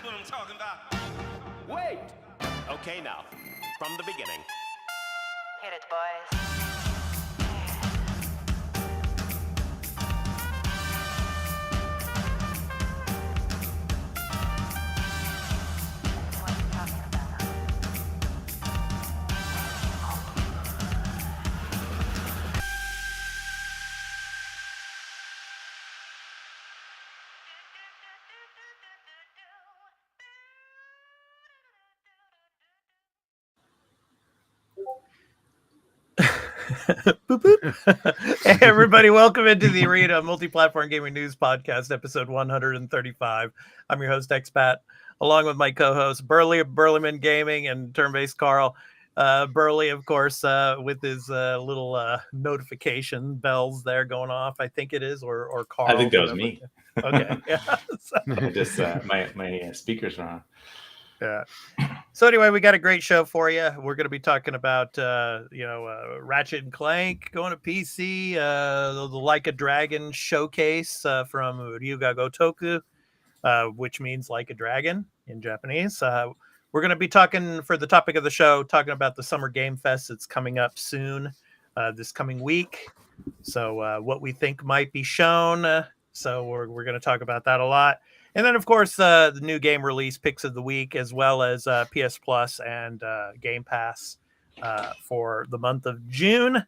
what I'm talking about. Wait! Okay, now, from the beginning. Hit it, boys. What you talking about? Boop, boop. Hey, everybody, welcome into the Arena Multiplatform Gaming News Podcast, episode 135. I'm your host, Expat, along with my co-host, Burley of Burleyman Gaming and Turn-Based Carl. Burley, of course, with his little notification bells there going off, I think it is, or Carl. I think that was me. Okay. Yeah. Just my speakers are on. Yeah. So anyway, we got a great show for you. We're going to be talking about, Ratchet and Clank going to PC, the Like a Dragon showcase from Ryuga Gotoku, which means like a dragon in Japanese. We're going to be talking, for the topic of the show, talking about the Summer Game Fest that's coming up soon, this coming week. So what we think might be shown. So we're going to talk about that a lot. And then, of course, the new game release picks of the week, as well as PS Plus and Game Pass for the month of June.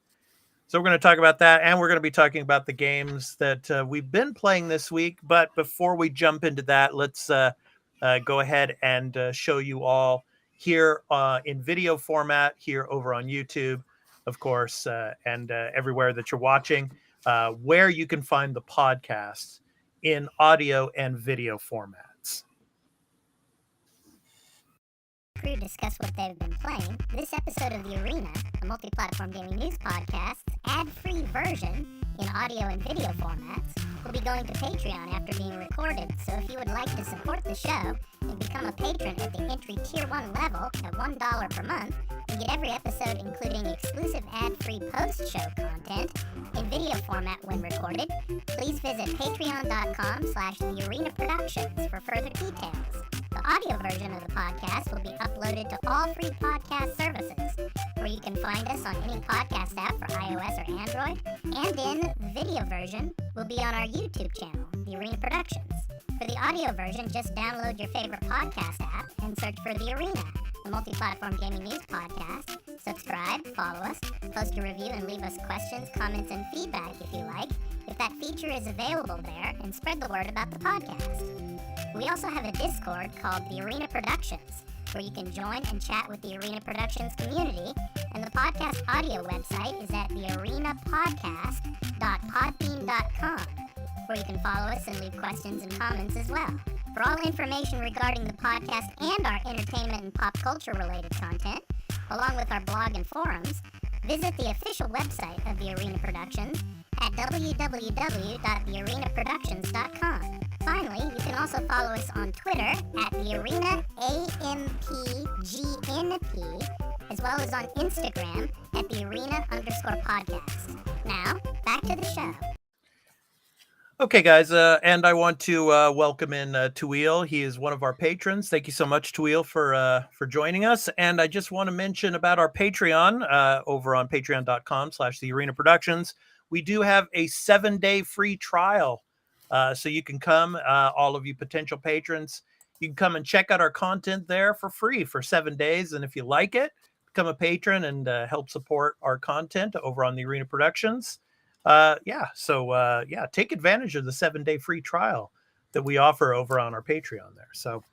So we're going to talk about that, and we're going to be talking about the games that we've been playing this week. But before we jump into that, let's go ahead and show you all here in video format here over on YouTube, of course, and everywhere that you're watching, where you can find the podcast in audio and video formats. Crew discuss what they've been playing. This episode of The Arena, a multi-platform gaming news podcast, ad-free version in audio and video formats, will be going to Patreon after being recorded. So if you would like to support the show and become a patron at the entry tier 1 level at $1 per month, and get every episode including exclusive ad-free post-show content in video format when recorded, please visit patreon.com/thearenaproductions for further details. The audio version of the podcast will be uploaded to all free podcast services, where you can find us on any podcast app for iOS or Android, and in the video version will be on our YouTube channel, The Arena Productions. For the audio version, just download your favorite podcast app and search for The Arena, the multi-platform gaming news podcast. Subscribe, follow us, post a review, and leave us questions, comments, and feedback if you like, if that feature is available there, and spread the word about the podcast. We also have a Discord called The Arena Productions, where you can join and chat with the Arena Productions community, and the podcast audio website is at thearenapodcast.podbean.com, where you can follow us and leave questions and comments as well. For all information regarding the podcast and our entertainment and pop culture related content, along with our blog and forums, visit the official website of The Arena Productions at www.thearenaproductions.com. Finally, you can also follow us on Twitter at The Arena AMPGNP, as well as on Instagram at The Arena_podcast. Now, back to the show. Okay, guys, and I want to welcome in Tuil. He is one of our patrons. Thank you so much, Tuil, for joining us. And I just want to mention about our Patreon over on patreon.com/thearenaproductions. We do have a 7-day free trial. So you can come, all of you potential patrons, you can come and check out our content there for free for 7 days. And if you like it, become a patron and help support our content over on the Arena Productions. Take advantage of the 7-day free trial that we offer over on our Patreon there. So,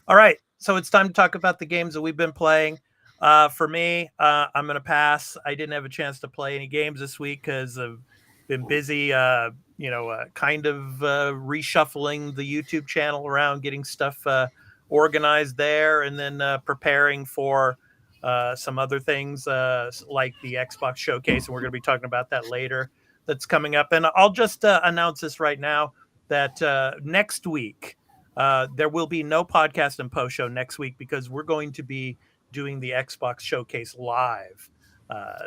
all right. So it's time to talk about the games that we've been playing. For me, I'm going to pass. I didn't have a chance to play any games this week because I've been busy, kind of reshuffling the YouTube channel around, getting stuff organized there, and then preparing for some other things like the Xbox Showcase. And we're going to be talking about that later. That's coming up. And I'll just announce this right now that next week, there will be no podcast and post show next week because we're going to be doing the Xbox Showcase live.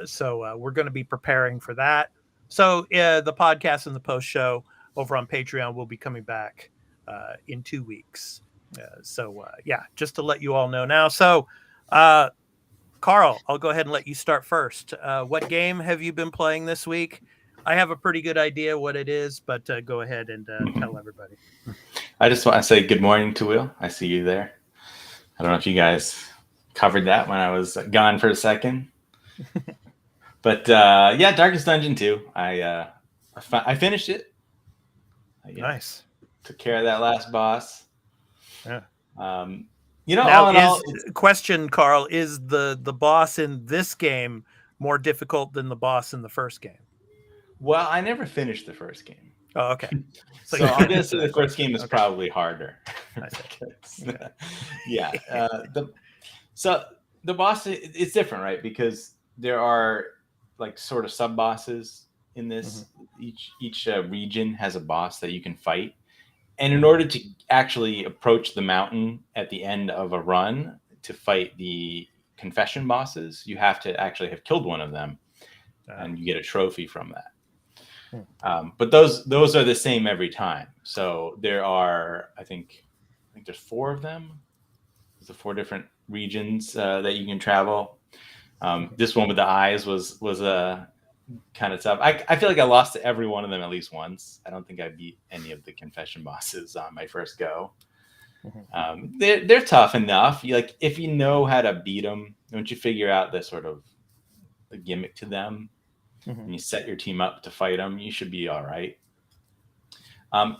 So we're going to be preparing for that. So the podcast and the post show over on Patreon will be coming back in 2 weeks. Just to let you all know now. So, Carl, I'll go ahead and let you start first. What game have you been playing this week? I have a pretty good idea what it is, but go ahead and tell everybody. I just want to say good morning to Will. I see you there. I don't know if you guys covered that when I was gone for a second. But Darkest Dungeon 2. I finished it. Nice. Took care of that last boss. Yeah. All in all, question, Carl, is the boss in this game more difficult than the boss in the first game? Well, I never finished the first game. Oh, okay. So I'm going to say the first game is probably harder. I see. So the boss, it's different, right? Because there are like sort of sub bosses in this. Each region has a boss that you can fight. And in order to actually approach the mountain at the end of a run to fight the confession bosses, you have to actually have killed one of them, and you get a trophy from that. But those are the same every time. So there are, I think there's 4 of them. There's the 4 different regions that you can travel. This one with the eyes was kind of tough. I feel like I lost to every one of them at least once. I don't think I beat any of the confession bosses on my first go. They're tough enough. If you know how to beat them, once you figure out the sort of the gimmick to them, and you set your team up to fight them, you should be all right.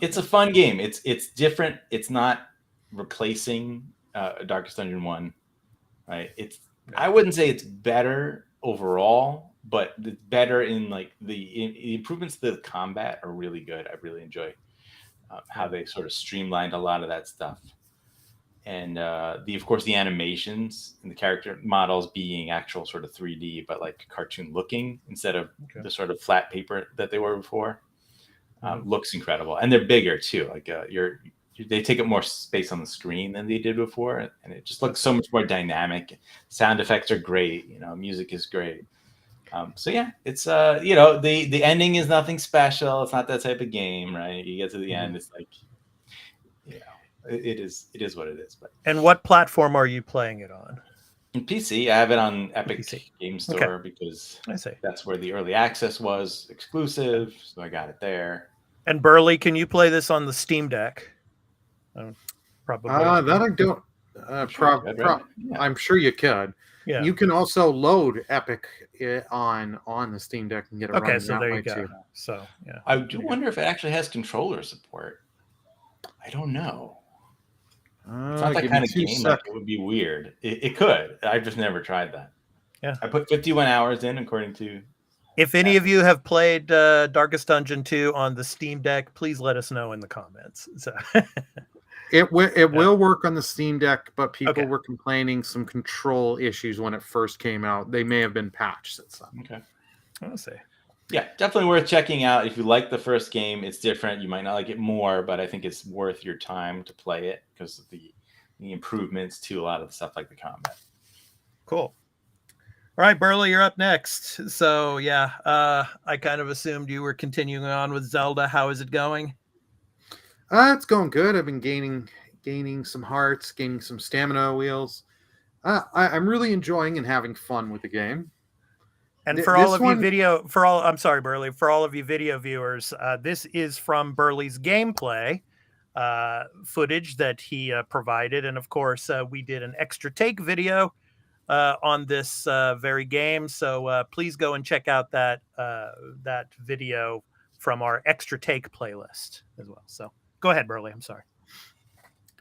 It's a fun game. It's different. It's not replacing Darkest Dungeon 1, right? I wouldn't say it's better overall, but it's better in the improvements to the combat are really good. I really enjoy how they sort of streamlined a lot of that stuff. And of course the animations and the character models being actual sort of 3D, but like cartoon looking instead of the sort of flat paper that they were before, looks incredible. And they're bigger too. They take up more space on the screen than they did before, and it just looks so much more dynamic. Sound effects are great. Music is great. It's the ending is nothing special. It's not that type of game, right? You get to the end, it's like, it is what it is. But and what platform are you playing it on? in PC, I have it on Epic PC. Game Store because I see. that's where the early access was exclusive, so I got it there. And Burley, can you play this on the Steam Deck? Probably. That I don't. I'm sure you could. Yeah. You can also load Epic on the Steam Deck and get it running so that there way you go. too. So yeah. I do wonder if it actually has controller support. I don't know. It's not that kind of game. It would be weird. It could. I've just never tried that. Yeah. I put 51 hours in, according to. If any of you have played Darkest Dungeon 2 on the Steam Deck, please let us know in the comments. So. It will work on the Steam Deck, but people were complaining some control issues when it first came out. They may have been patched since then. Okay. I'll say. Yeah, definitely worth checking out. If you like the first game, it's different. You might not like it more, but I think it's worth your time to play it because of the improvements to a lot of the stuff like the combat. Cool. All right, Burley, you're up next. So I kind of assumed you were continuing on with Zelda. How is it going? It's going good. I've been gaining some hearts, gaining some stamina wheels. I'm really enjoying and having fun with the game. And for all of you video viewers, this is from Burley's gameplay footage that he provided. And of course, we did an extra take video on this very game. So please go and check out that video from our extra take playlist as well. So go ahead, Burley. I'm sorry.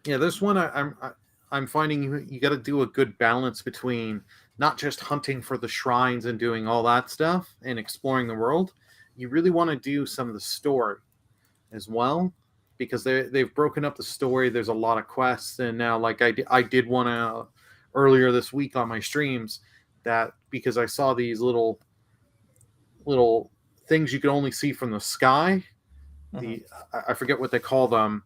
Yeah, this one I'm finding you got to do a good balance between not just hunting for the shrines and doing all that stuff and exploring the world. You really want to do some of the story as well, because they've broken up the story. There's a lot of quests, and now I did one earlier this week on my streams that because I saw these little things you could only see from the sky. I forget what they call them.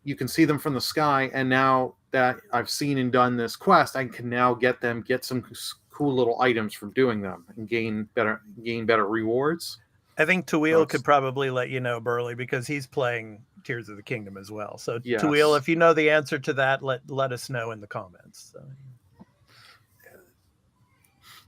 You can see them from the sky, and now that I've seen and done this quest, I can now get some cool little items from doing them and gain better rewards. I think Tawil could probably let you know, Burley, because he's playing Tears of the Kingdom as well. So Yes. Tuil, if you know the answer to that, let us know in the comments. So.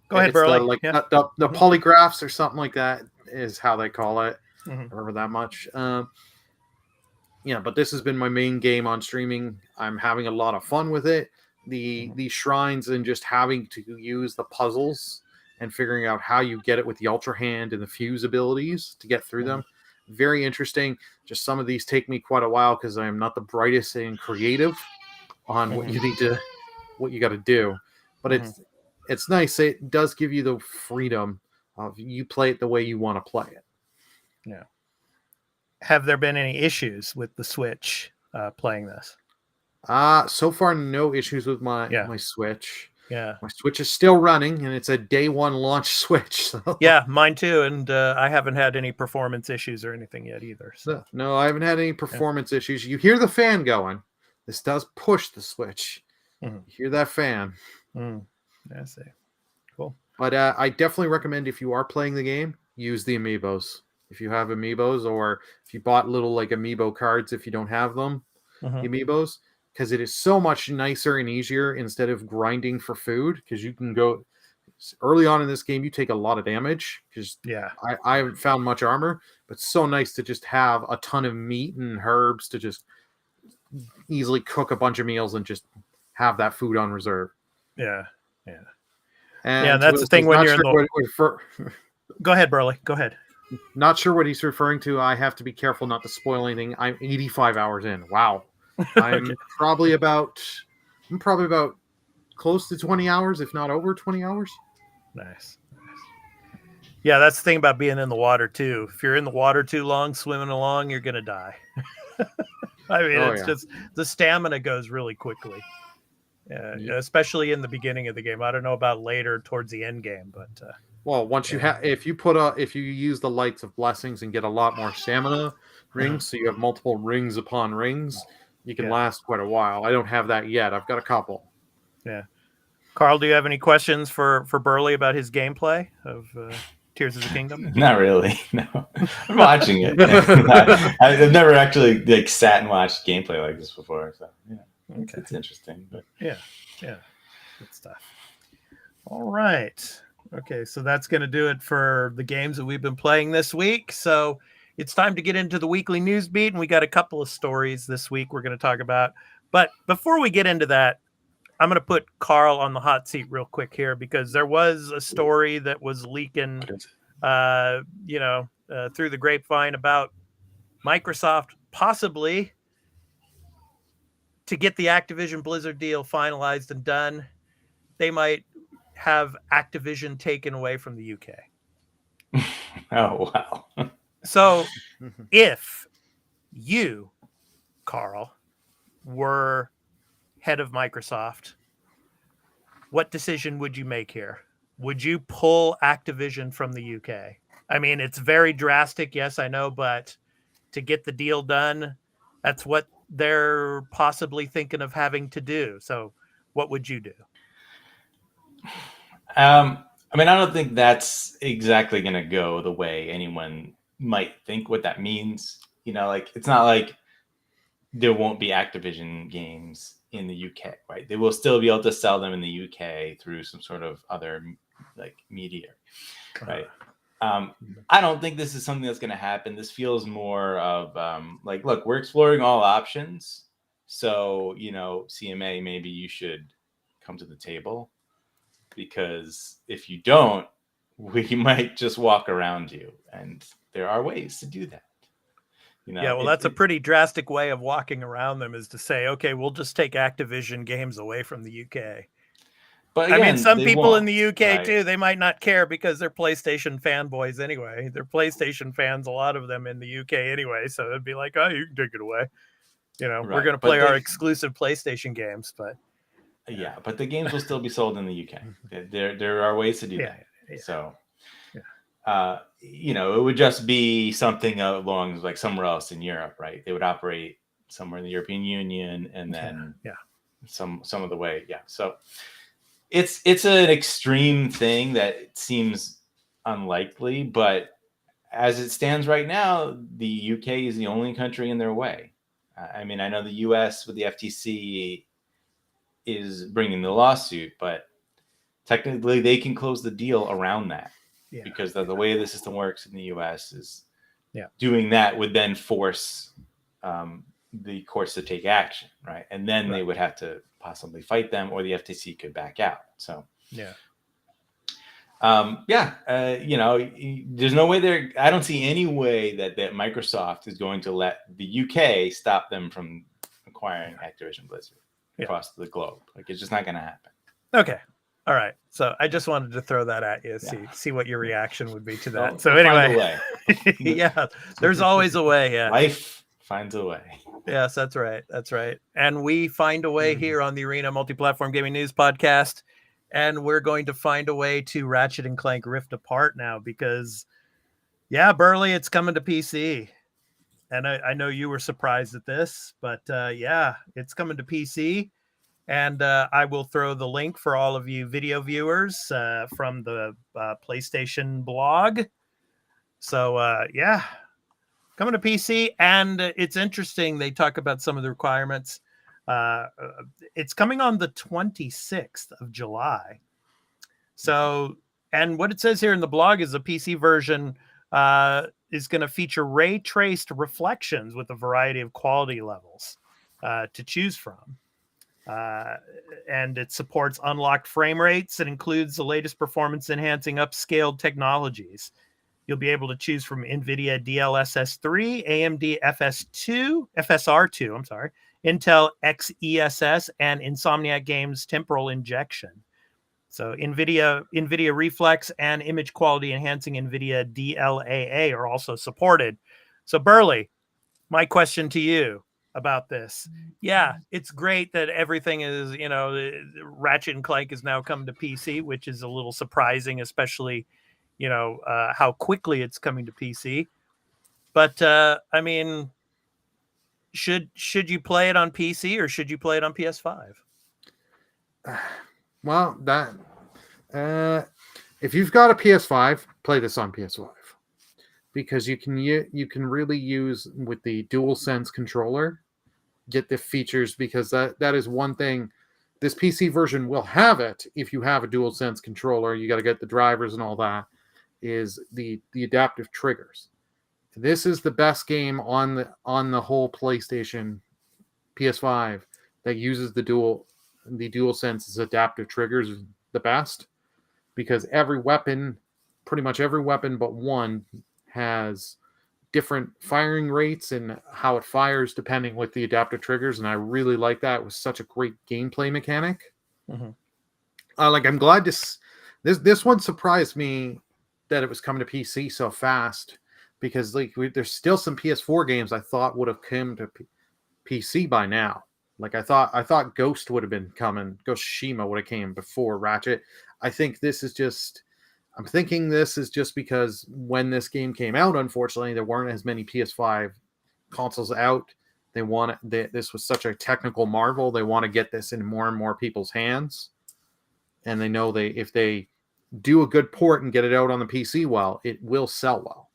Go ahead, It's Burley. the polygraphs or something like that is how they call it. Mhm. I remember that much. But this has been my main game on streaming. I'm having a lot of fun with it. The shrines and just having to use the puzzles and figuring out how you get it with the Ultra Hand and the fuse abilities to get through them. Very interesting. Just some of these take me quite a while because I am not the brightest and creative on what you got to do. But it's nice. It does give you the freedom of you play it the way you want to play it. Yeah. Have there been any issues with the Switch playing this? So far, no issues with my Switch. Yeah. My Switch is still running, and it's a day one launch Switch. So. Yeah, mine too. And I haven't had any performance issues or anything yet either. So. No, I haven't had any performance issues. You hear the fan going. This does push the Switch. You hear that fan. I see. Cool. But I definitely recommend if you are playing the game, use the amiibos. If you have amiibos, or if you bought little like amiibo cards, if you don't have them, the amiibos, because it is so much nicer and easier instead of grinding for food. Because you can go early on in this game, you take a lot of damage. Because I haven't found much armor, but it's so nice to just have a ton of meat and herbs to just easily cook a bunch of meals and just have that food on reserve. Yeah. And that's the thing when you're in the. Go ahead, Burley. Go ahead. Not sure what he's referring to. I have to be careful not to spoil anything. I'm 85 hours in. Wow. I'm probably about close to 20 hours, if not over 20 hours. Nice. Yeah, that's the thing about being in the water too. If you're in the water too long, swimming along, you're gonna die. I mean, just the stamina goes really quickly. Especially in the beginning of the game. I don't know about later towards the end game, but well, once you have, if you use the Lights of Blessings and get a lot more stamina rings, so you have multiple rings upon rings, you can last quite a while. I don't have that yet. I've got a couple. Yeah. Carl, do you have any questions for Burley about his gameplay of Tears of the Kingdom? Not really. No, I'm watching it. I've never actually sat and watched gameplay like this before, so it's interesting. But yeah, good stuff. All right. Okay, so that's going to do it for the games that we've been playing this week. So it's time to get into the weekly news beat, and we got a couple of stories this week we're going to talk about. But before we get into that, I'm going to put Carl on the hot seat real quick here, because there was a story that was leaking, through the grapevine about Microsoft possibly, to get the Activision Blizzard deal finalized and done, they might have Activision taken away from the UK. Oh, wow. So if you, Carl, were head of Microsoft, what decision would you make here? Would you pull Activision from the UK? I mean, it's very drastic, yes, I know, but to get the deal done, that's what they're possibly thinking of having to do. So what would you do? I don't think that's exactly going to go the way anyone might think what that means. It's not like there won't be Activision games in the UK, right? They will still be able to sell them in the UK through some sort of other media, right? I don't think this is something that's going to happen. This feels more of look, we're exploring all options. So, CMA, maybe you should come to the table, because if you don't, we might just walk around you. And there are ways to do that. That's a pretty drastic way of walking around them, is to say, okay, we'll just take Activision games away from the UK. But again, some people won't, in the UK right? too, they might not care because they're PlayStation fanboys anyway. They're PlayStation fans, a lot of them in the UK anyway. So it'd be like, oh, you can take it away. We're going to play our exclusive PlayStation games, but but the games will still be sold in the UK. There are ways to do that. Yeah. So, it would just be something along somewhere else in Europe, right? They would operate somewhere in the European Union, and then some of the way, So it's an extreme thing that seems unlikely, but as it stands right now, the UK is the only country in their way. I mean, I know the US with the FTC is bringing the lawsuit, but technically they can close the deal around that. Yeah. Because the way the system works in the US is Yeah. doing that would then force the courts to take action, right? And then they would have to possibly fight them, or the FTC could back out. So Yeah. you know, there's no way there. I don't see any way that Microsoft is going to let the UK stop them from acquiring Activision Blizzard across the globe. Like, it's just not going to happen. Okay. All right. So I just wanted to throw that at you, Yeah. see what your reaction would be to that. Well, So we'll find anyway, a way. yeah, there's always a way. Yeah. Life finds a way. Yes, that's right. That's right. And we find a way here on the Arena Multiplatform Gaming News Podcast. And we're going to find a way to Ratchet and Clank Rift Apart now because, yeah, Burley, it's coming to PC. And I know you were surprised at this, but yeah, it's coming to PC. And I will throw the link for all of you video viewers from the PlayStation blog. So, yeah, coming to PC. And it's interesting. They talk about some of the requirements. It's coming on the 26th of July. So, and what it says here in the blog is the PC version is going to feature ray traced reflections with a variety of quality levels to choose from. And it supports unlocked frame rates. It includes the latest performance enhancing upscaled technologies. You'll be able to choose from NVIDIA DLSS3, AMD FSR2, I'm sorry, Intel XESS, and Insomniac Games temporal injection. So NVIDIA Reflex and image quality enhancing NVIDIA DLAA are also supported. So Burley, my question to you about this. Yeah, it's great that everything is, you know, Ratchet and Clank is now coming to PC, which is a little surprising, especially, you know, how quickly it's coming to PC. But I mean, should you play it on PC or should you play it on PS5? Well, that if you've got a PS5, play this on PS5 because you can really use with the DualSense controller, get the features because that is one thing. This PC version will have it if you have a DualSense controller. You got to get the drivers and all that. Is the adaptive triggers. This is the best game on the whole PlayStation PS5 that uses the DualSense's adaptive triggers the best because pretty much every weapon but one has different firing rates and how it fires depending with the adaptive triggers, and I really like that. It was such a great gameplay mechanic. Mm-hmm. I'm glad this one surprised me that it was coming to PC so fast because there's still some PS4 games I thought would have come to PC by now. Like I thought Ghost would have been coming. Ghost of Tsushima would have came before Ratchet. I'm thinking this is just because when this game came out, unfortunately, there weren't as many PS5 consoles out. This was such a technical marvel. They want to get this in more and more people's hands. And they know if they do a good port and get it out on the PC well, it will sell well.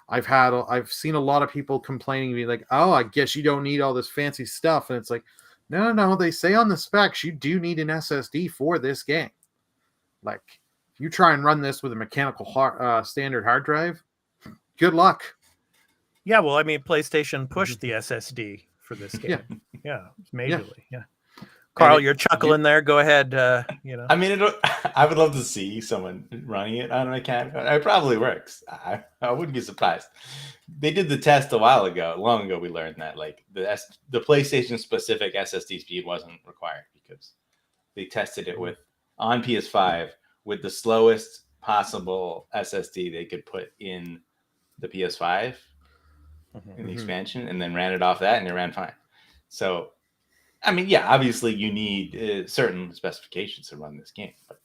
I've seen a lot of people complaining, being like, "Oh, I guess you don't need all this fancy stuff," and it's like, no. They say on the specs you do need an SSD for this game. Like, if you try and run this with a mechanical standard hard drive, good luck. Yeah, well, I mean, PlayStation pushed the SSD for this game. Yeah, majorly. Yeah. Carl, you're chuckling there. Go ahead. You know, I mean, I would love to see someone running it on a mechanical. It probably works. I wouldn't be surprised. They did the test a while ago. Long ago, we learned that like the PlayStation specific SSD speed wasn't required because they tested it on PS5 with the slowest possible SSD they could put in the PS5 in the expansion, and then ran it off that, and it ran fine. So. I mean, yeah, obviously you need certain specifications to run this game, but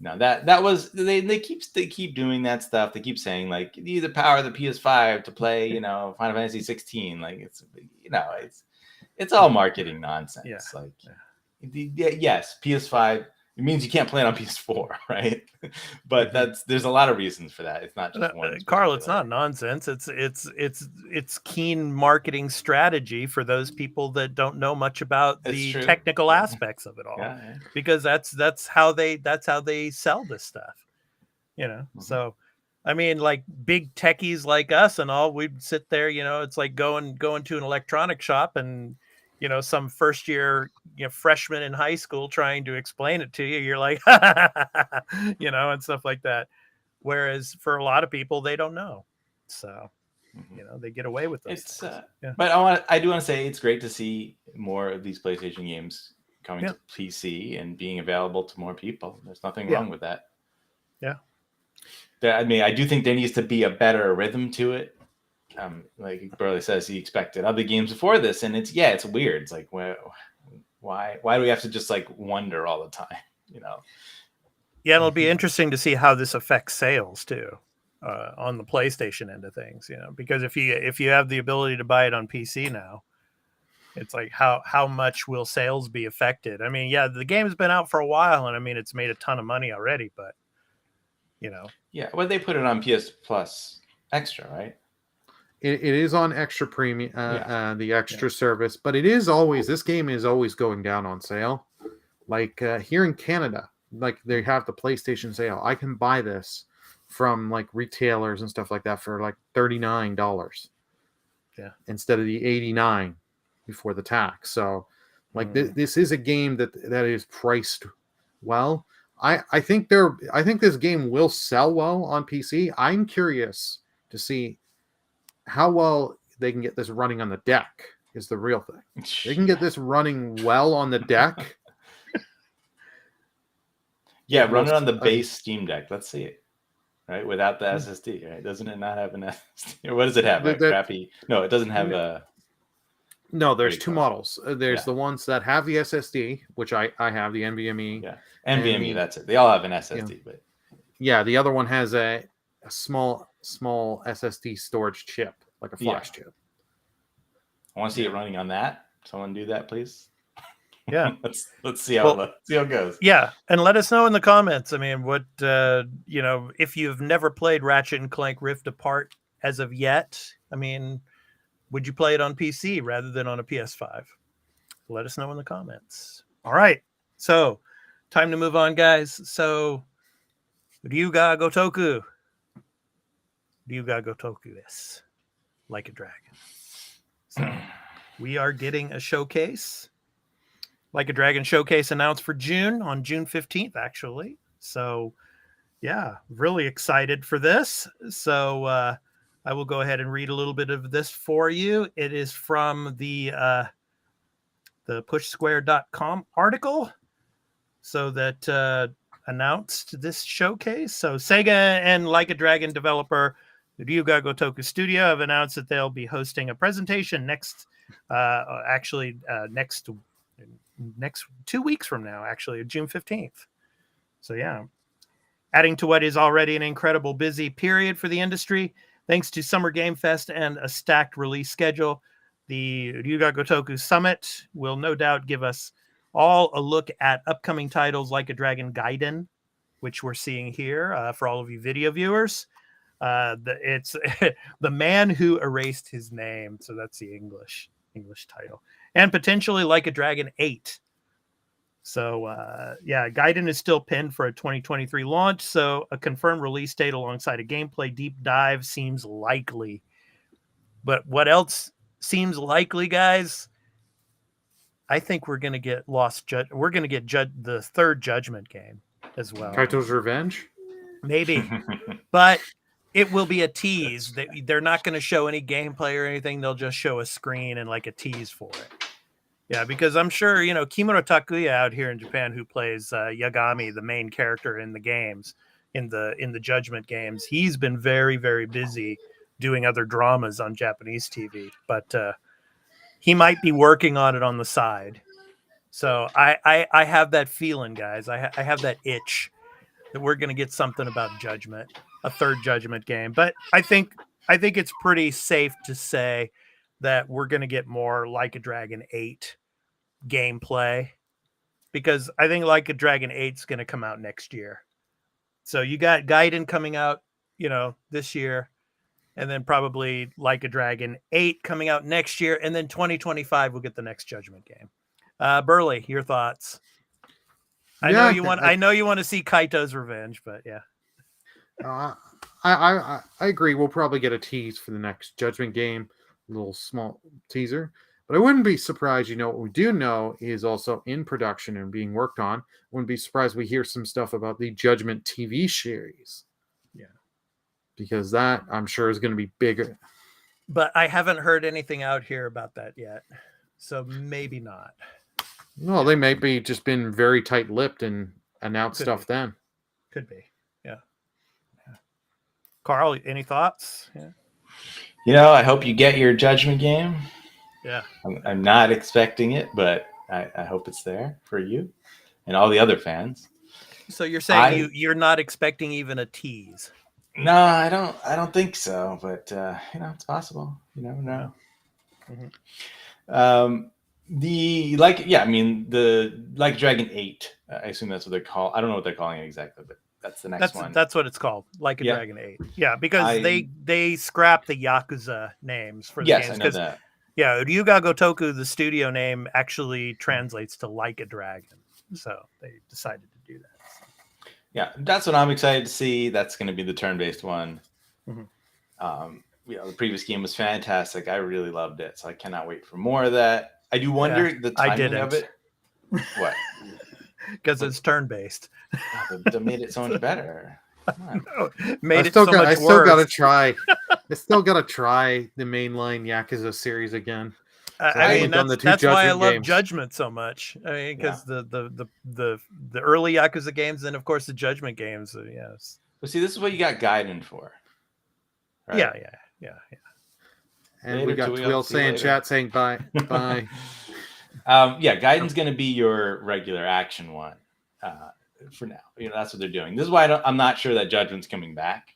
no, that was they keep doing that stuff. They keep saying like you need the power of the PS5 to play, you know, Final Fantasy 16. Like it's all marketing nonsense. Yeah. Like yes, PS5 it means you can't play it on PS4, right? But there's a lot of reasons for that. It's not just one. Carl, it's not nonsense. It's keen marketing strategy for those people that don't know much about the technical aspects of it all. Yeah. Because that's how they sell this stuff. So I mean, like big techies like us and all, we'd sit there, it's like going to an electronic shop and some first year freshman in high school trying to explain it to you. You're like, and stuff like that. Whereas for a lot of people, they don't know. So, they get away with this. But I do want to say it's great to see more of these PlayStation games coming to PC and being available to more people. There's nothing wrong with that. Yeah. I mean, I do think there needs to be a better rhythm to it. Like Burley says, he expected other games before this, and it's weird. It's like, why do we have to just like wonder all the time? Yeah, it'll be interesting to see how this affects sales too, on the PlayStation end of things. Because if you have the ability to buy it on PC now, it's like how much will sales be affected? I mean, the game has been out for a while, and I mean it's made a ton of money already, but Yeah, well, they put it on PS Plus Extra, right? It is on Extra Premium, the Extra service, but this game is always going down on sale. Like here in Canada, like they have the PlayStation sale. I can buy this from like retailers and stuff like that for like $39. Yeah. Instead of the $89 before the tax. So like this is a game that is priced well. I think this game will sell well on PC. I'm curious to see how well they can get this running on the deck is the real thing. They can get this running well on the deck. Run it on the base Steam Deck. Let's see it. Right? Without the SSD, right? Doesn't it not have an SSD? Or what does it have? Crappy. No, it doesn't have a. No, there's two models. There's the ones that have the SSD, which I have, the NVMe. Yeah, NVMe, that's it. They all have an SSD, but the other one has a small SSD storage chip, like a flash chip. I want to see it running on that. Someone do that, please. Yeah. let's see how it goes. Yeah, and let us know in the comments. I mean, what if you've never played Ratchet and Clank Rift Apart as of yet, I mean, would you play it on PC rather than on a PS5? Let us know in the comments. All right. So, time to move on, guys. So, Ryuga Gotoku. Ryuga Gotoku is Like a Dragon. So, we are getting a showcase. Like a Dragon showcase announced for June, on June 15th, actually. So, yeah, really excited for this. So, I will go ahead and read a little bit of this for you. It is from the pushsquare.com article. So that announced this showcase. So Sega and Like a Dragon developer Ryuga Gotoku Studio have announced that they'll be hosting a presentation next 2 weeks from now, actually, June 15th. So yeah, adding to what is already an incredible busy period for the industry. Thanks to Summer Game Fest and a stacked release schedule, the Ryuga Gotoku Summit will no doubt give us all a look at upcoming titles like a Dragon Gaiden, which we're seeing here for all of you video viewers. It's The Man Who Erased His Name, so that's the English title, and potentially Like a Dragon 8. So, Gaiden is still pinned for a 2023 launch, so a confirmed release date alongside a gameplay deep dive seems likely. But what else seems likely, guys? I think we're going to get we're going to get the third Judgment game as well. Kaito's Revenge? Maybe. But it will be a tease. They're not going to show any gameplay or anything. They'll just show a screen and like a tease for it. Yeah, because I'm sure, Kimura Takuya out here in Japan, who plays Yagami, the main character in the games, in the Judgment games, he's been very, very busy doing other dramas on Japanese TV. But he might be working on it on the side. So I have that feeling, guys. I have that itch that we're going to get something about Judgment, a third Judgment game. But I think it's pretty safe to say that we're going to get more Like a Dragon 8 gameplay because I think Like a Dragon 8's going to come out next year. So you got Gaiden coming out, this year, and then probably Like a Dragon 8 coming out next year, and then 2025 we'll get the next Judgment game. Burley, your thoughts? I know you want to see Kaito's revenge, but yeah. I agree. We'll probably get a tease for the next Judgment game, a little small teaser. But I wouldn't be surprised. What we do know is also in production and being worked on. Wouldn't be surprised we hear some stuff about the Judgment TV series. Yeah. Because that, I'm sure, is going to be bigger. But I haven't heard anything out here about that yet. So maybe not. No, they may be just been very tight-lipped and announced stuff then. Could be. Yeah. Carl, any thoughts? Yeah. I hope you get your Judgment game. Yeah. I'm not expecting it, but I hope it's there for you and all the other fans. So you're saying you're not expecting even a tease? No, I don't think so, but it's possible. You never know. Mm-hmm. The Like Dragon 8, I assume that's what they're called. I don't know what they're calling it exactly, but that's the next one. That's what it's called, Like a Dragon 8. Yeah, because they scrapped the Yakuza names for the games. Yes, I know that. Yeah, Ryuga Gotoku, the studio name, actually translates to Like a Dragon. So they decided to do that. So. Yeah, that's what I'm excited to see. That's going to be the turn-based one. Mm-hmm. The previous game was fantastic. I really loved it, so I cannot wait for more of that. I do wonder the timing of it. What? Because it's turn-based. That made it so much better. I still got to try. I still got to try the mainline Yakuza series again. That's why I love Judgment so much. I mean, because the early Yakuza games, and of course the Judgment games. Yes. Well, see, this is what you got Gaiden for. Right? Yeah. And we got Twill saying chat saying bye. Bye. Gaiden's going to be your regular action one for now. That's what they're doing. This is why I'm not sure that Judgment's coming back.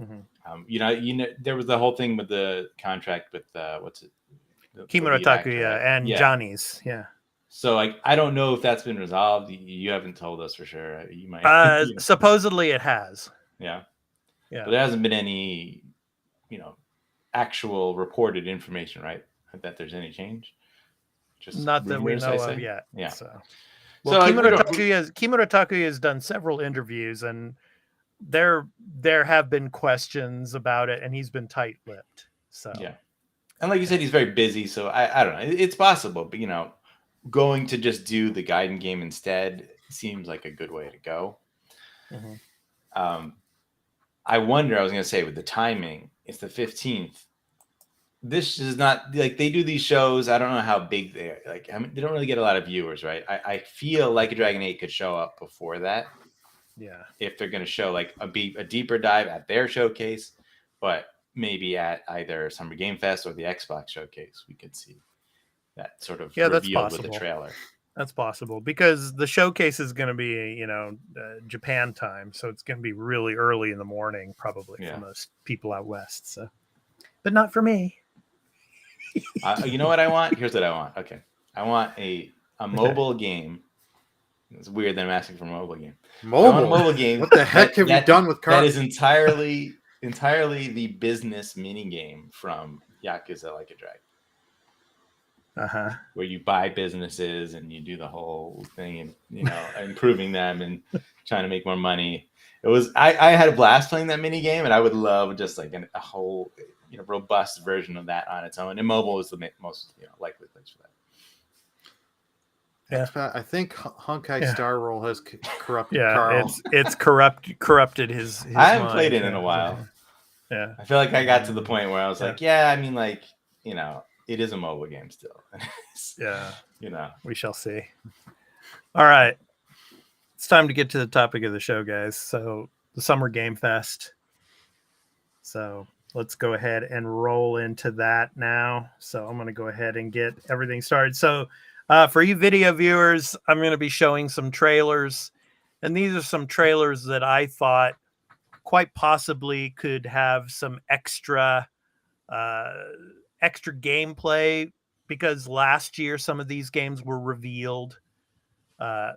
Mm-hmm. There was the whole thing with the contract with what's it? Kimura Takuya and Johnny's. Yeah. So I don't know if that's been resolved. You haven't told us for sure. You might. Supposedly it has. Yeah. Yeah. But there hasn't been any, actual reported information, right? That there's any change. Just not that we know of yet. Yeah. So Kimura Takuya has done several interviews, and there have been questions about it, and he's been tight-lipped. So yeah. And like you said, he's very busy, so I don't know. It's possible, but going to just do the Gaiden game instead seems like a good way to go. Mm-hmm. I wonder, I was going to say, with the timing, it's the 15th. This is not like they do these shows. I don't know how big they are. Like, they don't really get a lot of viewers, right? I feel like a Dragon 8 could show up before that. Yeah. If they're going to show like a deeper dive at their showcase, but maybe at either Summer Game Fest or the Xbox showcase, we could see that sort of revealed with the trailer. That's possible because the showcase is going to be, Japan time. So it's going to be really early in the morning, probably for most people out west. So, but not for me. You know what I want? Here's what I want. Okay. I want a mobile game. It's weird that I'm asking for a mobile game. I want a mobile game. What the heck have you done with cards? That is entirely the business mini game from Yakuza Like a Dragon. Where you buy businesses and you do the whole thing and improving them and trying to make more money. It was I had a blast playing that mini game, and I would love just like a whole robust version of that on its own. And mobile is the most likely place for that. Yeah, I think Honkai Star Roll has corrupted Carl. It's corrupted his I haven't mind. played it in a while. Yeah, I feel like I got to the point where I was like, it is a mobile game still. We shall see. All right, it's time to get to the topic of the show, guys. So the Summer Game Fest. So let's go ahead and roll into that now. So I'm going to go ahead and get everything started. So for you video viewers, I'm going to be showing some trailers, and these are some trailers that I thought quite possibly could have some extra gameplay, because last year some of these games were revealed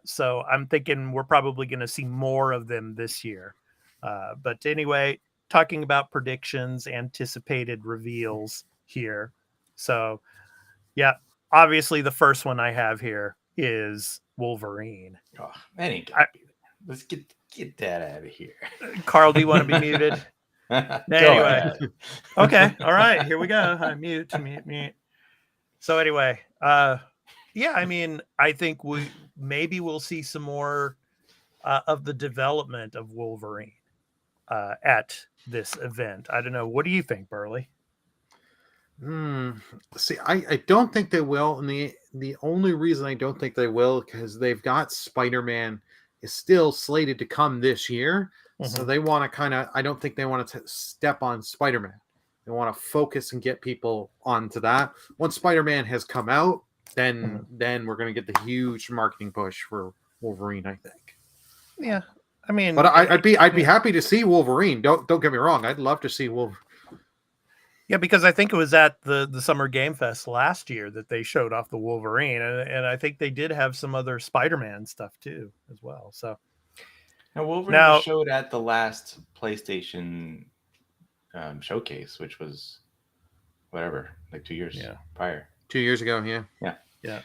So I'm thinking we're probably going to see more of them this year. But anyway, talking about predictions, anticipated reveals here. So, yeah, obviously the first one I have here is Wolverine. Oh, that ain't gonna be. Let's get that out of here. Carl, do you want to be muted? Go Anyway. ahead. Okay. All right. Here we go. I mute. So anyway, yeah, I mean, I think we'll see some more of the development of Wolverine at this event. I don't know. What do you think, Burley? See, I don't think they will, and the only reason I don't think they will because they've got Spider-Man is still slated to come this year, so they want to kind of. I don't think they want to step on Spider-Man. They want to focus and get people onto that. Once Spider-Man has come out, then we're going to get the huge marketing push for Wolverine, I think. Yeah, I mean, but I'd be happy to see Wolverine. Don't get me wrong. I'd love to see Wolverine. Yeah, because I think it was at the Summer Game Fest last year that they showed off the Wolverine, and I think they did have some other Spider-Man stuff too as well. So now Wolverine was showed at the last PlayStation showcase, which was whatever, like 2 years prior. 2 years ago, yeah.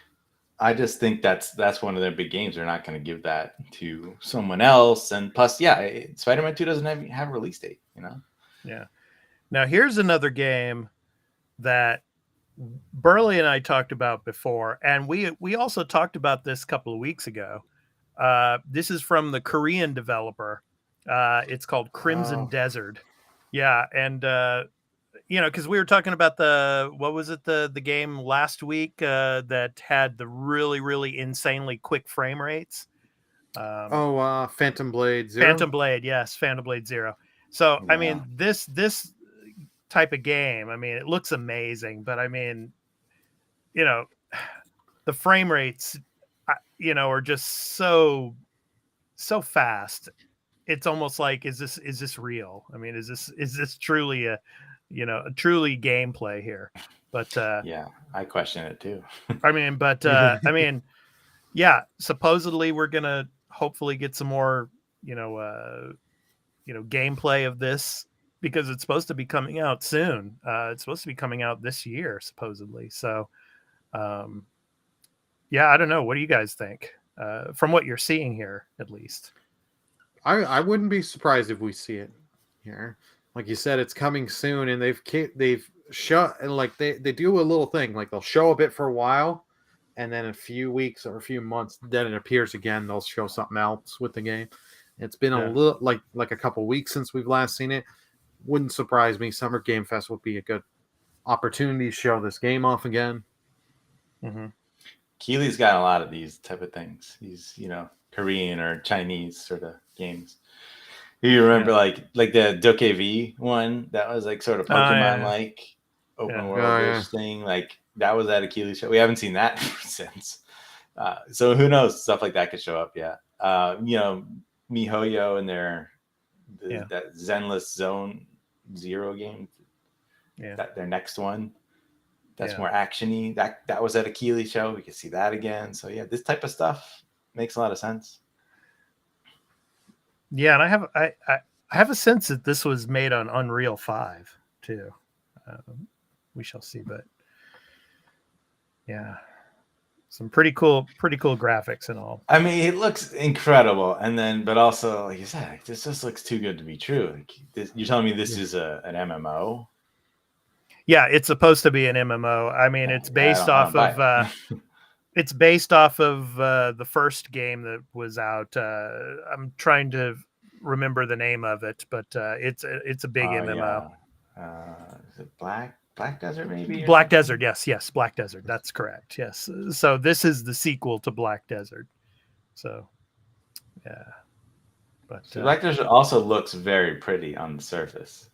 I just think that's one of their big games. They're not going to give that to someone else, and plus, Spider-Man 2 doesn't have a release date, Yeah. Now, here's another game that Burley and I talked about before, and we also talked about this a couple of weeks ago. This is from the Korean developer. It's called Crimson Desert. Yeah, and because we were talking about the game last week that had the really, really insanely quick frame rates. Phantom Blade Zero. Phantom Blade, yes, Phantom Blade Zero. So, I mean, this type of game, I mean, it looks amazing, but I mean, the frame rates, are just so fast. It's almost like, is this real? I mean, is this truly a truly gameplay here? But I question it too. I mean, but I mean, supposedly we're gonna hopefully get some more, gameplay of this, because it's supposed to be coming out soon. It's supposed to be coming out this year, supposedly. So, I don't know. What do you guys think? From what you're seeing here, at least. I wouldn't be surprised if we see it here. Like you said, it's coming soon, and they've shot, and like they do a little thing, like they'll show a bit for a while, and then a few weeks or a few months, then it appears again. They'll show something else with the game. It's been a little like a couple weeks since we've last seen it. Wouldn't surprise me. Summer Game Fest would be a good opportunity to show this game off again. Keely's got a lot of these type of things. These, Korean or Chinese sort of games. You remember like the DokeV one that was like sort of Pokemon open world thing. Like that was at a Keely show. We haven't seen that since. So who knows? Stuff like that could show up. Yeah. MiHoYo and that Zenless Zone Zero game. Yeah. Their next one. That's more actiony. That was at a Keely show. We could see that again. So this type of stuff makes a lot of sense. Yeah, and I have a sense that this was made on Unreal 5 too. We shall see, but some pretty cool graphics and all. I mean, it looks incredible, but also, like you said, this just looks too good to be true. You're telling me this is an MMO? Yeah, it's supposed to be an MMO. I mean, it's based off of it's based off of the first game that was out. I'm trying to remember the name of it, but it's a big MMO. Is it Black Desert, maybe? Black Desert, yes, Black Desert. That's correct. Yes. So this is the sequel to Black Desert. So, yeah. But Black Desert also looks very pretty on the surface.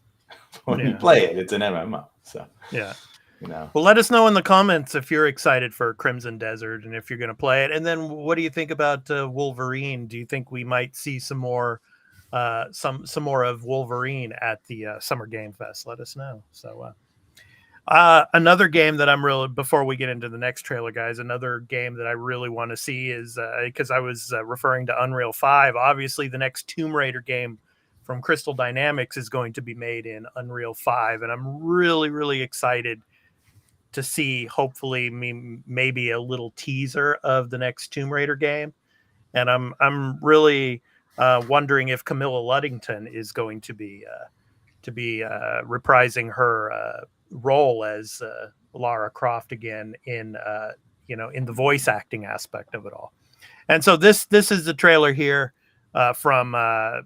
When you play it, it's an MMO. So well, let us know in the comments if you're excited for Crimson Desert and if you're going to play it. And then, what do you think about Wolverine? Do you think we might see some more of Wolverine at the Summer Game Fest? Let us know. So, Another game that I'm really, before we get into the next trailer, guys, another game that I really want to see is because I was referring to Unreal 5. Obviously, the next Tomb Raider game from Crystal Dynamics is going to be made in Unreal 5, and I'm really, really excited to see, hopefully, maybe a little teaser of the next Tomb Raider game. And I'm really wondering if Camilla Luddington is going to be reprising her role as Lara Croft again in in the voice acting aspect of it all. And so this is the trailer here from the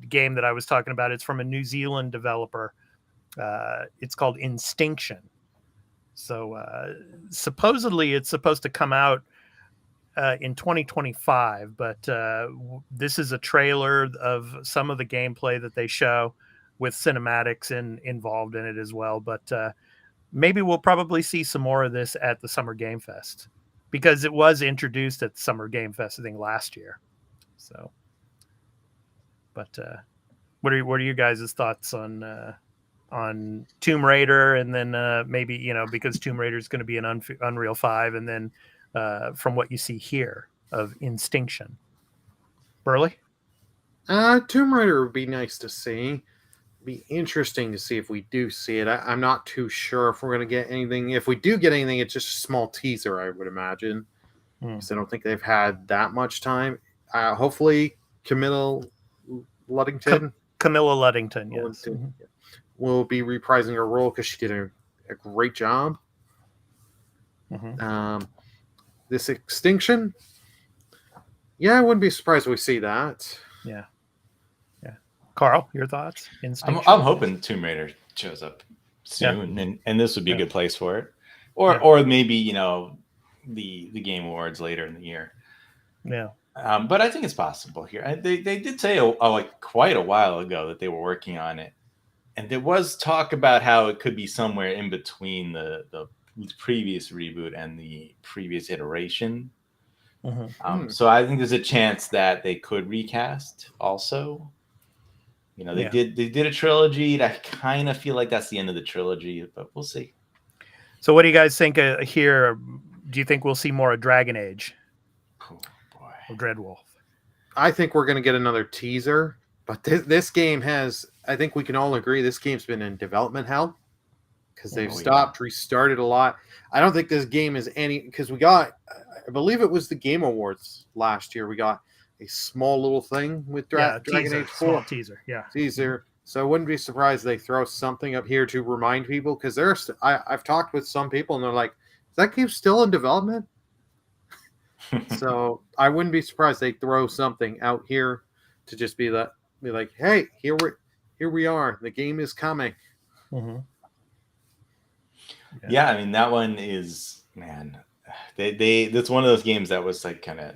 game that I was talking about. It's from a New Zealand developer. It's called Instinction. So supposedly it's supposed to come out in 2025, but this is a trailer of some of the gameplay that they show with cinematics involved in it as well. But maybe we'll probably see some more of this at the Summer Game Fest, because it was introduced at the Summer Game Fest, I think, last year. So, but what are you guys' thoughts on Tomb Raider, and then maybe because Tomb Raider is going to be in Unreal 5, and then from what you see here of Instinction, Burley? Tomb Raider would be nice to see. Be interesting to see if we do see it. I'm not too sure if we're going to get anything. If we do get anything, it's just a small teaser, I would imagine. Because I don't think they've had that much time. Hopefully, Camilla Luddington. Camilla Luddington, yes. Will be reprising her role because she did a great job. This Extinction, yeah, I wouldn't be surprised if we see that. Yeah. Carl, your thoughts? I'm hoping Tomb Raider shows up soon, and this would be a good place for it, or maybe the Game Awards later in the year. Yeah. But I think it's possible here. They did say quite a while ago that they were working on it, and there was talk about how it could be somewhere in between the previous reboot and the previous iteration. So I think there's a chance that they could recast also. They did a trilogy. I kind of feel like that's the end of the trilogy, but we'll see. So what do you guys think here? Do you think we'll see more of Dragon Age? Oh boy. Or Dreadwolf? I think we're going to get another teaser, but this game has, I think we can all agree, this game's been in development hell because they've restarted a lot. I don't think this game is because we got, I believe it was the Game Awards last year. We got a small little thing with Dragon Age 4. Small teaser, Teaser. So I wouldn't be surprised they throw something up here to remind people, because I've talked with some people and they're like, is that game still in development? So I wouldn't be surprised they throw something out here to just be like, hey, here we are. The game is coming. Yeah, I mean, that one is, man, that's one of those games that was like kind of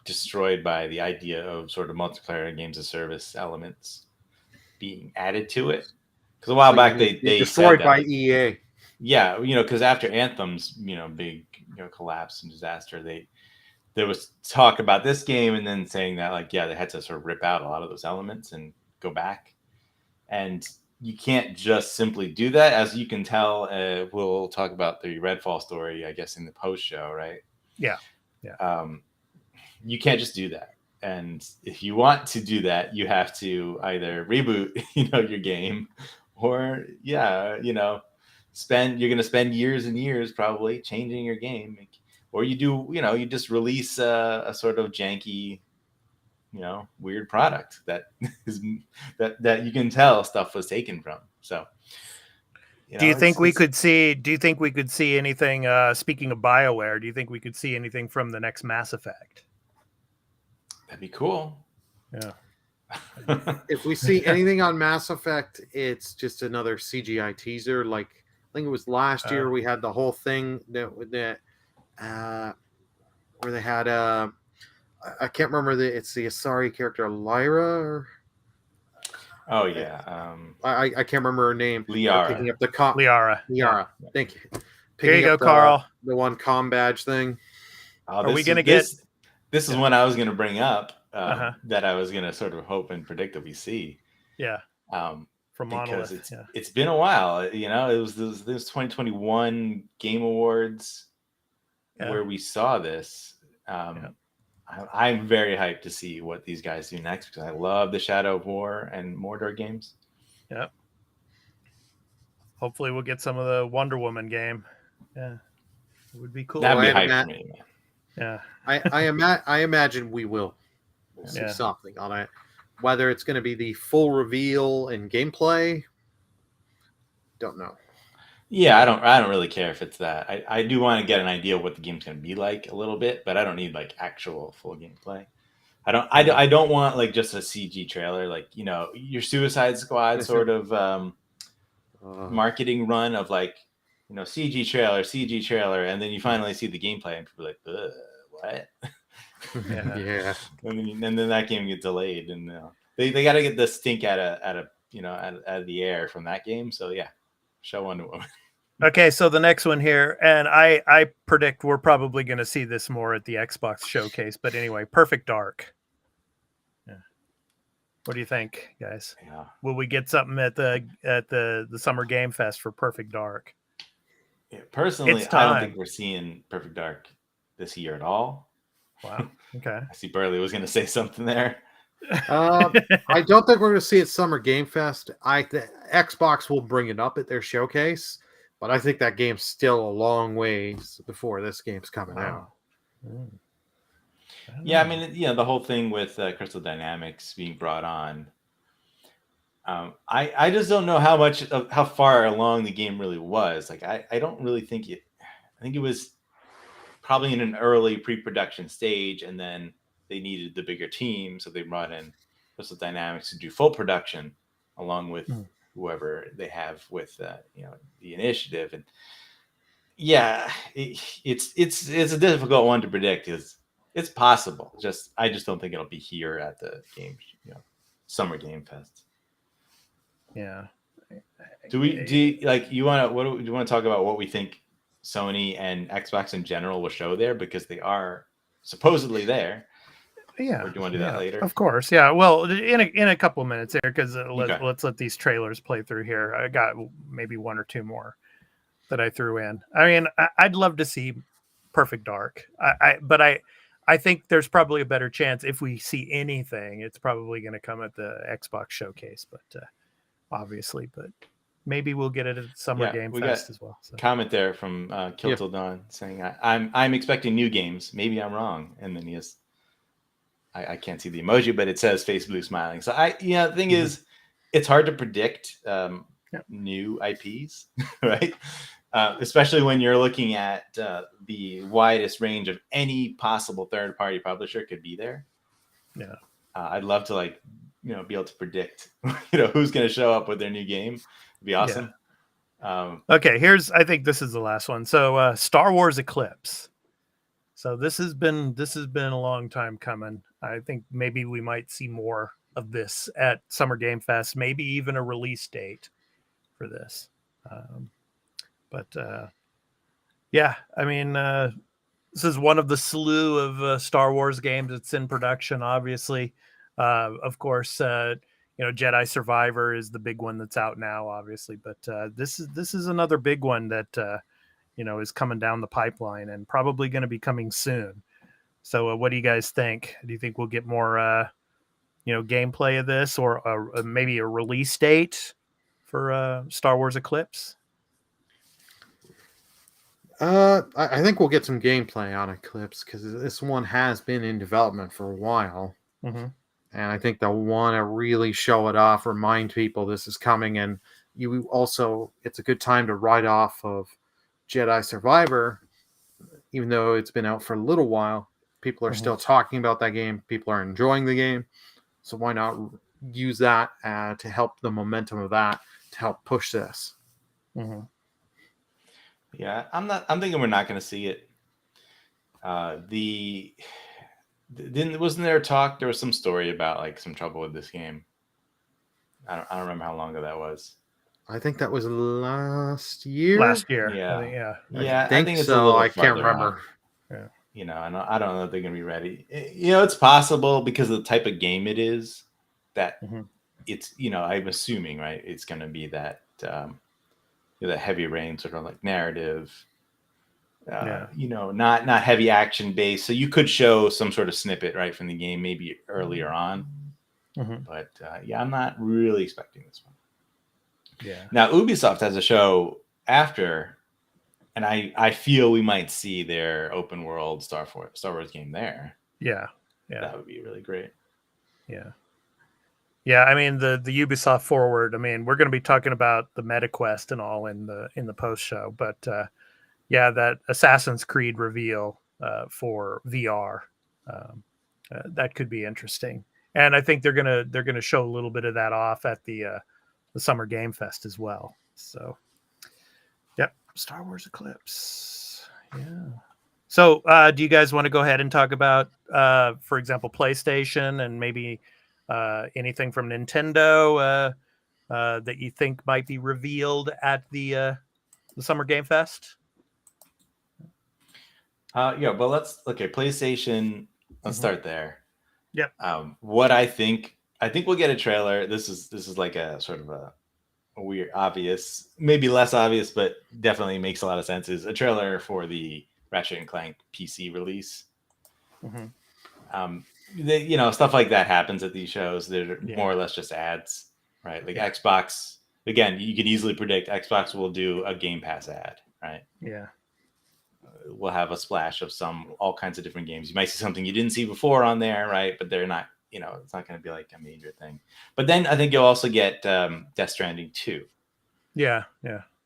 destroyed by the idea of sort of multiplayer games of service elements being added to it. Because a while back they destroyed by EA. Yeah, because after Anthem's big collapse and disaster, there was talk about this game, and then saying that they had to sort of rip out a lot of those elements and go back. And you can't just simply do that, as you can tell. We'll talk about the Redfall story, I guess, in the post show, right? Yeah. You can't just do that. And if you want to do that, you have to either reboot, your game, or you're going to spend years and years probably changing your game, or you do, you just release a sort of janky, weird product that is that you can tell stuff was taken from. So, do you think we could see anything? Speaking of BioWare, do you think we could see anything from the next Mass Effect? That'd be cool. Yeah. If we see anything on Mass Effect, it's just another CGI teaser. Like, I think it was last year we had the whole thing where they had I can't remember it's the Asari character Lyra. Or... Oh yeah. I can't remember her name. Liara. Picking up the Liara. Yeah. Thank you. Here you go, Carl. The one comm badge thing. Are we going to get? This is one I was going to bring up that I was going to sort of hope and predict that we see. Yeah. from because Monolith. it's been a while. You know, it was this 2021 Game Awards where we saw this. I'm very hyped to see what these guys do next because I love the Shadow of War and Mordor games. Yep. Hopefully, we'll get some of the Wonder Woman game. Yeah, it would be cool. That'd be Well, hype for me, man. Yeah, I imagine we'll see something on it. Whether it's going to be the full reveal and gameplay, don't know. Yeah, I don't really care if it's that. I do want to get an idea of what the game's going to be like a little bit, but I don't need like actual full gameplay. I don't want like just a CG trailer, like, you know, your Suicide Squad sort of marketing run of like, you know, CG trailer, and then you finally see the gameplay and people are like, what? Yeah. And then that game gets delayed, and they got to get the stink out of the air from that game. So yeah, show Wonder Woman. Okay, so the next one here, and I predict we're probably going to see this more at the Xbox showcase. But anyway, Perfect Dark. Yeah. What do you think, guys? Yeah. Will we get something at the Summer Game Fest for Perfect Dark? Yeah, personally, I don't think we're seeing Perfect Dark this year at all. Wow. Okay. I see Burley was going to say something there. I don't think we're going to see it Summer Game Fest. The Xbox will bring it up at their showcase, but I think that game's still a long ways before this game's coming out. Yeah, I mean, the whole thing with Crystal Dynamics being brought on. I just don't know how far along the game really was. Like, I don't really think it. I think it was probably in an early pre-production stage, and then they needed the bigger team, so they brought in Crystal Dynamics to do full production, along with whoever they have with the initiative. And yeah, it's a difficult one to predict. It's possible. I just don't think it'll be here at the game, Summer Game Fest. Yeah. Do you want to talk about what we think Sony and Xbox in general will show there, because they are supposedly there? Yeah. Or do you want to do that later? Of course. Yeah. Well, in a couple of minutes here, because let's let these trailers play through here. I got maybe one or two more that I threw in. I mean, I'd love to see Perfect Dark. But I think there's probably a better chance if we see anything, it's probably going to come at the Xbox showcase. But obviously, but maybe we'll get it at Summer Game Fest as well. So. Comment there from Kill Till Dawn saying, I'm expecting new games. Maybe I'm wrong. And then he has, I can't see the emoji, but it says face blue smiling. So the thing is, it's hard to predict new IPs, right? Especially when you're looking at the widest range of any possible third-party publisher could be there. Yeah. I'd love to be able to predict, who's going to show up with their new game. It'd be awesome. Yeah. Okay, I think this is the last one. So Star Wars Eclipse. So this has been a long time coming. I think maybe we might see more of this at Summer Game Fest, maybe even a release date for this. Yeah, I mean, this is one of the slew of Star Wars games that's in production, obviously. Of course, Jedi Survivor is the big one that's out now, obviously. But this is another big one that is coming down the pipeline and probably going to be coming soon. So, what do you guys think? Do you think we'll get more, gameplay of this, or maybe a release date for Star Wars Eclipse? I think we'll get some gameplay on Eclipse, because this one has been in development for a while. Mm-hmm. And I think they'll want to really show it off, remind people this is coming. And it's a good time to write off of Jedi Survivor, even though it's been out for a little while. People are still talking about that game. People are enjoying the game. So why not use that to help the momentum of that, to help push this? Mm-hmm. Yeah, I'm thinking we're not going to see it. Wasn't there a talk? There was some story about some trouble with this game. I don't remember how long ago that was. I think that was last year. Yeah. I think it's so. I can't remember. Yeah. And I don't know if they're going to be ready. It's possible because of the type of game it is that it's, I'm assuming, right, it's going to be that that Heavy Rain sort of like narrative, not heavy action based. So you could show some sort of snippet right from the game, maybe earlier on. Mhm. But I'm not really expecting this one. Yeah. Now Ubisoft has a show after, and I feel we might see their open world Star Wars game there. Yeah. That would be really great. Yeah. Yeah, I mean the Ubisoft forward. I mean, we're going to be talking about the MetaQuest and all in the post show, but that Assassin's Creed reveal for VR, that could be interesting. And I think they're gonna show a little bit of that off at the Summer Game Fest as well. So, yep, Star Wars Eclipse. Yeah. So, do you guys want to go ahead and talk about, for example, PlayStation and maybe anything from Nintendo that you think might be revealed at the Summer Game Fest? PlayStation. Let's start there. Yep. What I think we'll get a trailer. This is like a sort of a weird, obvious, maybe less obvious, but definitely makes a lot of sense. Is a trailer for the Ratchet and Clank PC release. Stuff like that happens at these shows. They're more or less just ads, right? Like Xbox. Again, you can easily predict Xbox will do a Game Pass ad, right? Yeah. We'll have a splash of all kinds of different games. You might see something you didn't see before on there, right? But they're not, it's not going to be like a major thing. But then I think you'll also get Death Stranding 2. Yeah.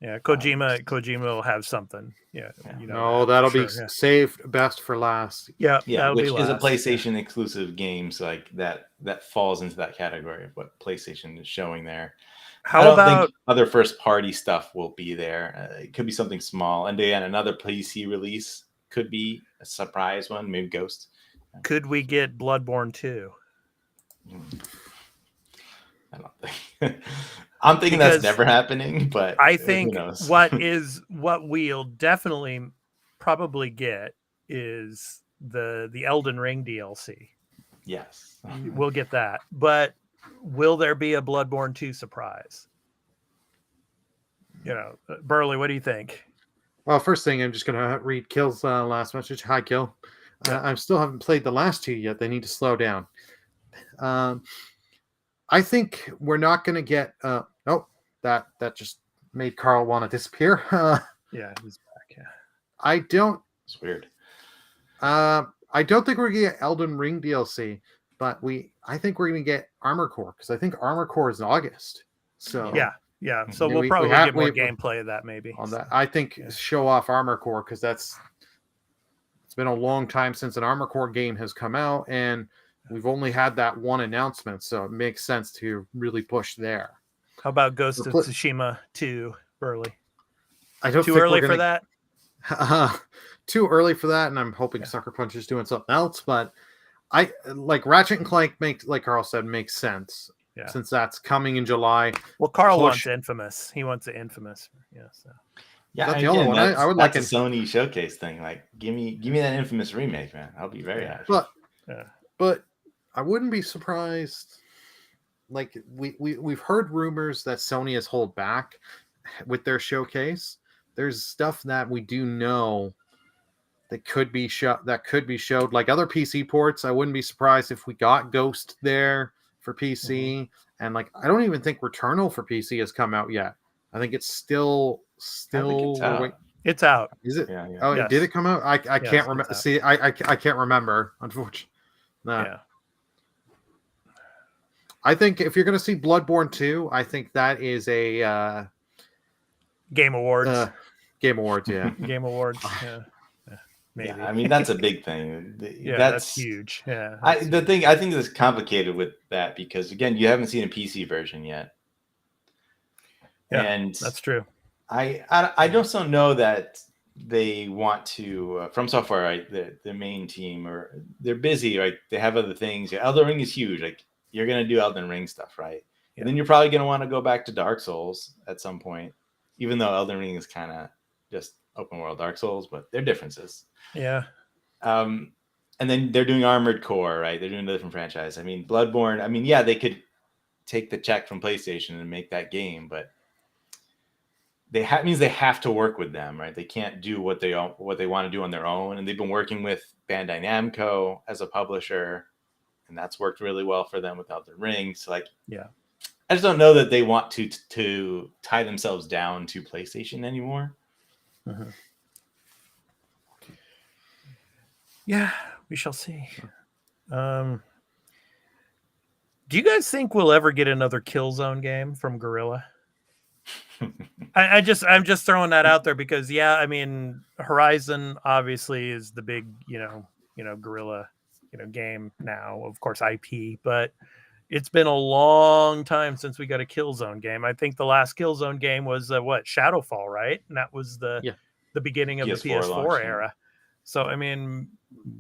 Kojima will have something. Yeah. That'll be saved best for last. Yeah, which is a PlayStation exclusive game. So like that falls into that category of what PlayStation is showing there. I don't think other first party stuff will be there. It could be something small. And again, another PC release could be a surprise one, maybe Ghost. Could we get Bloodborne 2? I don't think. I'm thinking that's never happening, but I think what we'll definitely probably get is the Elden Ring DLC. Yes. We'll get that. But will there be a Bloodborne 2 surprise? Burley, what do you think? Well, first thing, I'm just going to read Kill's last message. Hi, Kill. I still haven't played the last two yet. They need to slow down. I think we're not going to get... that just made Carl want to disappear. Yeah, he's back. Yeah. I don't... It's weird. I don't think we're going to get Elden Ring DLC, but I think we're going to get Armor Core, because I think Armor Core is in August. So yeah. So we'll probably get more gameplay of that maybe. On that, I think show off Armor Core, because it's been a long time since an Armor Core game has come out, and we've only had that one announcement, so it makes sense to really push there. How about Ghost of Tsushima 2, Burley? I don't too think early for that. Too early for that, and I'm hoping Sucker Punch is doing something else. But I like Ratchet and Clank like Carl said, makes sense. Yeah. Since that's coming in July. Well, Carl wants Infamous. He wants the Infamous. Yeah. So. Yeah, the only one I would like a Sony showcase thing. Like, give me that Infamous remake, man. I'll be very happy. But I wouldn't be surprised. Like we've heard rumors that Sony has held back with their showcase. There's stuff that we do know that could be showed. Like other PC ports. I wouldn't be surprised if we got Ghost there for PC. And like I don't even think Returnal for PC has come out yet. I think it's still. It's out. Is it? Yeah. Oh, yes. Did it come out? I can't remember. See, I can't remember. Unfortunately. No. Yeah. I think if you're going to see Bloodborne 2, I think that is a Game Awards. Game Awards, yeah. Game Awards. Yeah. Maybe. Yeah, I mean, that's a big thing. That's huge. Yeah. I think it's complicated with that because again, you haven't seen a PC version yet. Yeah, and that's true. I just don't know that they want to From Software, right? The main team, or they're busy, right? They have other things. Elden Ring is huge. Like you're gonna do Elden Ring stuff, right? Yeah. And then you're probably gonna want to go back to Dark Souls at some point, even though Elden Ring is kind of just open world Dark Souls, but there are differences. Yeah. And then they're doing Armored Core, right? They're doing a different franchise. I mean, Bloodborne. I mean, yeah, they could take the check from PlayStation and make that game, but means they have to work with them, right? They can't do what they want to do on their own, and they've been working with Bandai Namco as a publisher, and that's worked really well for them without the ring. So like, yeah, I just don't know that they want to tie themselves down to PlayStation anymore. Mm-hmm. Yeah, we shall see. Do you guys think we'll ever get another Killzone game from Guerrilla? I'm just throwing that out there because I mean, Horizon obviously is the big Guerrilla game now, of course IP, but it's been a long time since we got a Killzone game. I think the last Killzone game was Shadowfall, right? And that was the beginning of the PS4 launch, era. So I mean,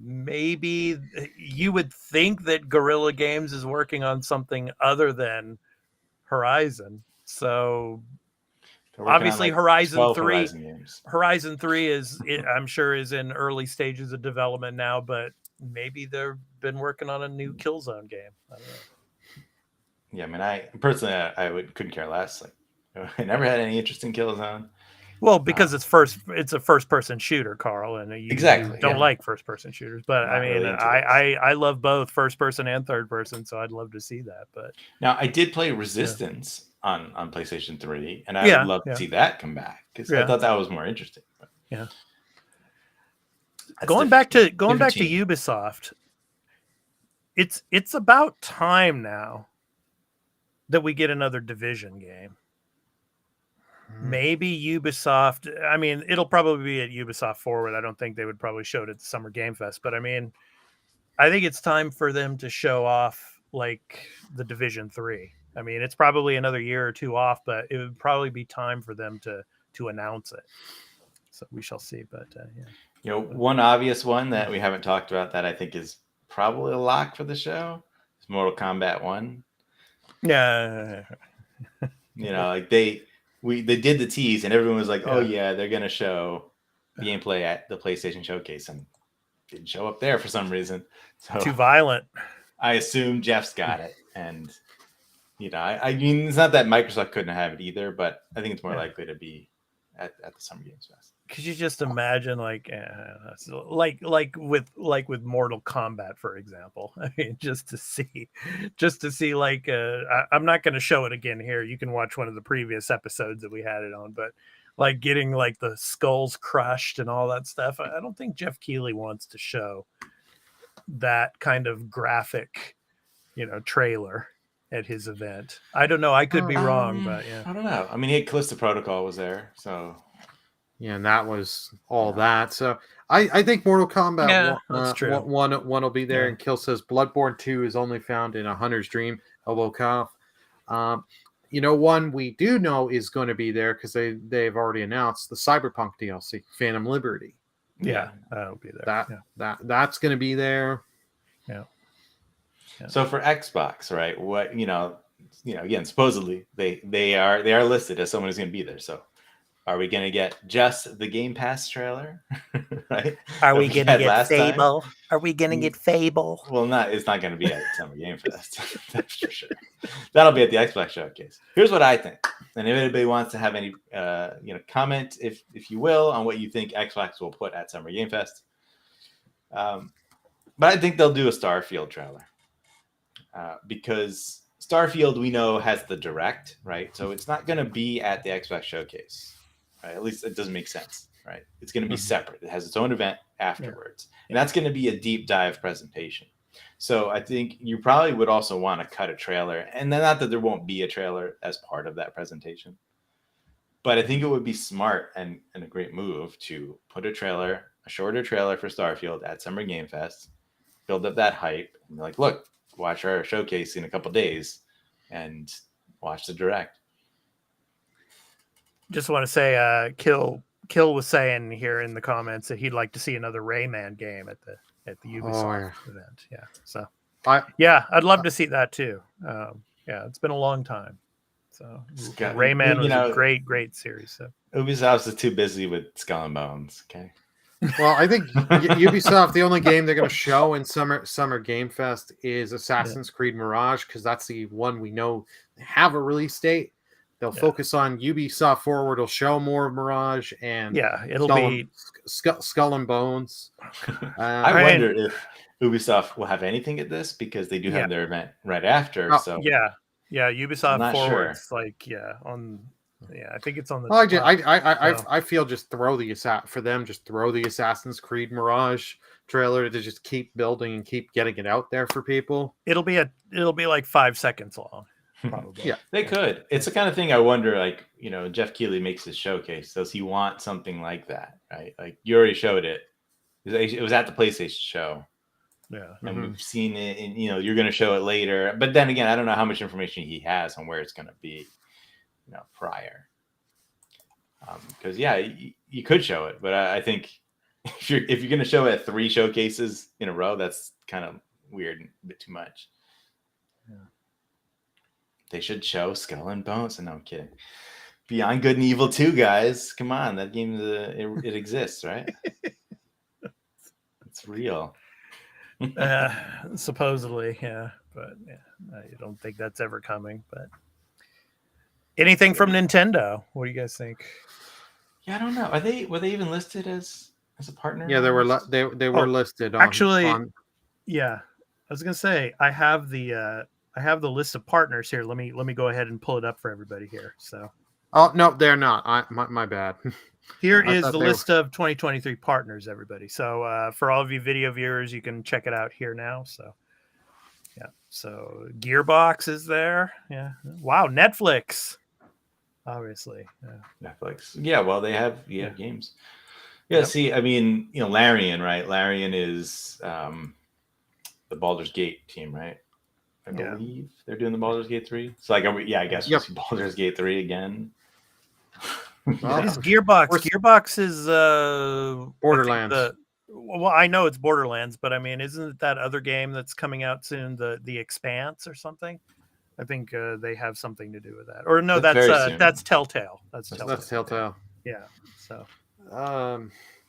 maybe you would think that Guerrilla Games is working on something other than Horizon. So obviously Horizon 3 is I'm sure is in early stages of development now, but maybe they've been working on a new Killzone game. I don't know. Yeah, I mean, I personally couldn't care less. Like, I never had any interest in Killzone. Well, because it's a first person shooter, Carl, and you don't like first person shooters. But I mean, really I love both first person and third person, so I'd love to see that. But now I did play Resistance on PlayStation 3, and I would love to see that come back because I thought that was more interesting. But yeah. Going back to Ubisoft, it's about time now that we get another Division game. Maybe Ubisoft. I mean, it'll probably be at Ubisoft Forward. I don't think they would probably show it at the Summer Game Fest, but I mean, I think it's time for them to show off like the Division 3. I mean, it's probably another year or two off, but it would probably be time for them to announce it. So we shall see. But one obvious one that we haven't talked about that I think is probably a lock for the show is Mortal Kombat 1. Yeah. Like they did the tease and everyone was like, oh yeah, they're going to show gameplay at the PlayStation Showcase, and didn't show up there for some reason. So too violent. I assume Jeff's got it. And, I mean, it's not that Microsoft couldn't have it either, but I think it's more likely to be at the Summer Games Fest. Could you just imagine like with Mortal Kombat, for example? I mean, just to see like I'm not going to show it again here. You can watch one of the previous episodes that we had it on, but like getting like the skulls crushed and all that stuff. I don't think Jeff Keighley wants to show that kind of graphic, trailer at his event. I don't know. I could be wrong, but yeah. I don't know. I mean, Callisto Protocol was there, so. Yeah, and that was all that. So I think Mortal Kombat that's true. One will be there. And Kill says Bloodborne 2 is only found in A Hunter's Dream. Elbow cough. One we do know is going to be there because they've already announced the Cyberpunk DLC, Phantom Liberty. Yeah, that'll be there. That's going to be there. Yeah. So for Xbox, right? What again, supposedly they are listed as someone who's going to be there. So. Are we going to get just the Game Pass trailer? Right? Are we going to get Fable? Time? Are we going to get Fable? Well, it's not going to be at Summer Game Fest. That's for sure. That'll be at the Xbox Showcase. Here's what I think. And if anybody wants to have any, comment, if you will, on what you think Xbox will put at Summer Game Fest. But I think they'll do a Starfield trailer. Because Starfield, we know, has the Direct, right? So it's not going to be at the Xbox Showcase. Right? At least it doesn't make sense, right? It's going to be separate. It has its own event afterwards. And that's going to be a deep dive presentation. So I think you probably would also want to cut a trailer. And then not that there won't be a trailer as part of that presentation. But I think it would be smart and a great move to put a shorter trailer for Starfield at Summer Game Fest, build up that hype, and be like, look, watch our showcase in a couple days and watch the Direct. Just want to say, Kill was saying here in the comments that he'd like to see another Rayman game at the Ubisoft event. Yeah, so I'd love to see that too. It's been a long time. So Rayman was a great series. So Ubisoft is too busy with Skull and Bones. Okay. Well, I think Ubisoft, the only game they're going to show in Summer Game Fest is Assassin's Creed Mirage, because that's the one we know they have a release date. They'll focus on Ubisoft Forward. Will show more of Mirage and it'll be Skull and Bones. I wonder if Ubisoft will have anything at this, because they do have their event right after. Ubisoft Forward's sure. I think it's on the. I feel just throw the Assassin's Creed Mirage trailer to just keep building and keep getting it out there for people. It'll be like 5 seconds long, probably. Yeah, they could. It's the kind of thing I wonder. Like, Jeff Keighley makes his showcase. Does he want something like that? Right? Like, you already showed it. It was at the PlayStation show. Yeah, and we've seen it, and you're going to show it later. But then again, I don't know how much information he has on where it's going to be. Prior, because you could show it, but I think if you're going to show it at 3 showcases in a row, that's kind of weird and a bit too much. Yeah. They should show Skull and Bones. And no, I'm kidding. Beyond Good and Evil 2, guys, come on, that game it exists, right? It's real. Supposedly, but I don't think that's ever coming, but. Anything from Nintendo? What do you guys think? Yeah, I don't know. Were they even listed as a partner? Yeah, they were listed. Actually, I was gonna say I have the list of partners here. Let me go ahead and pull it up for everybody here. So. Oh no, they're not. My bad. Here is the list of 2023 partners, everybody. So for all of you video viewers, you can check it out here now. So. Yeah. So Gearbox is there. Yeah. Wow. Netflix. Obviously. Yeah. Netflix. Yeah. Well, they have games. Yeah. Yep. See, I mean, Larian, right? Larian is the Baldur's Gate team, right? I believe they're doing the Baldur's Gate 3. So I guess we'll see Baldur's Gate 3 again. It's Gearbox. Gearbox is Borderlands. Well, I know it's Borderlands, but I mean, isn't it that other game that's coming out soon, the Expanse or something? I think they have something to do with that. Or no, that's Telltale. That's Telltale. Yeah. So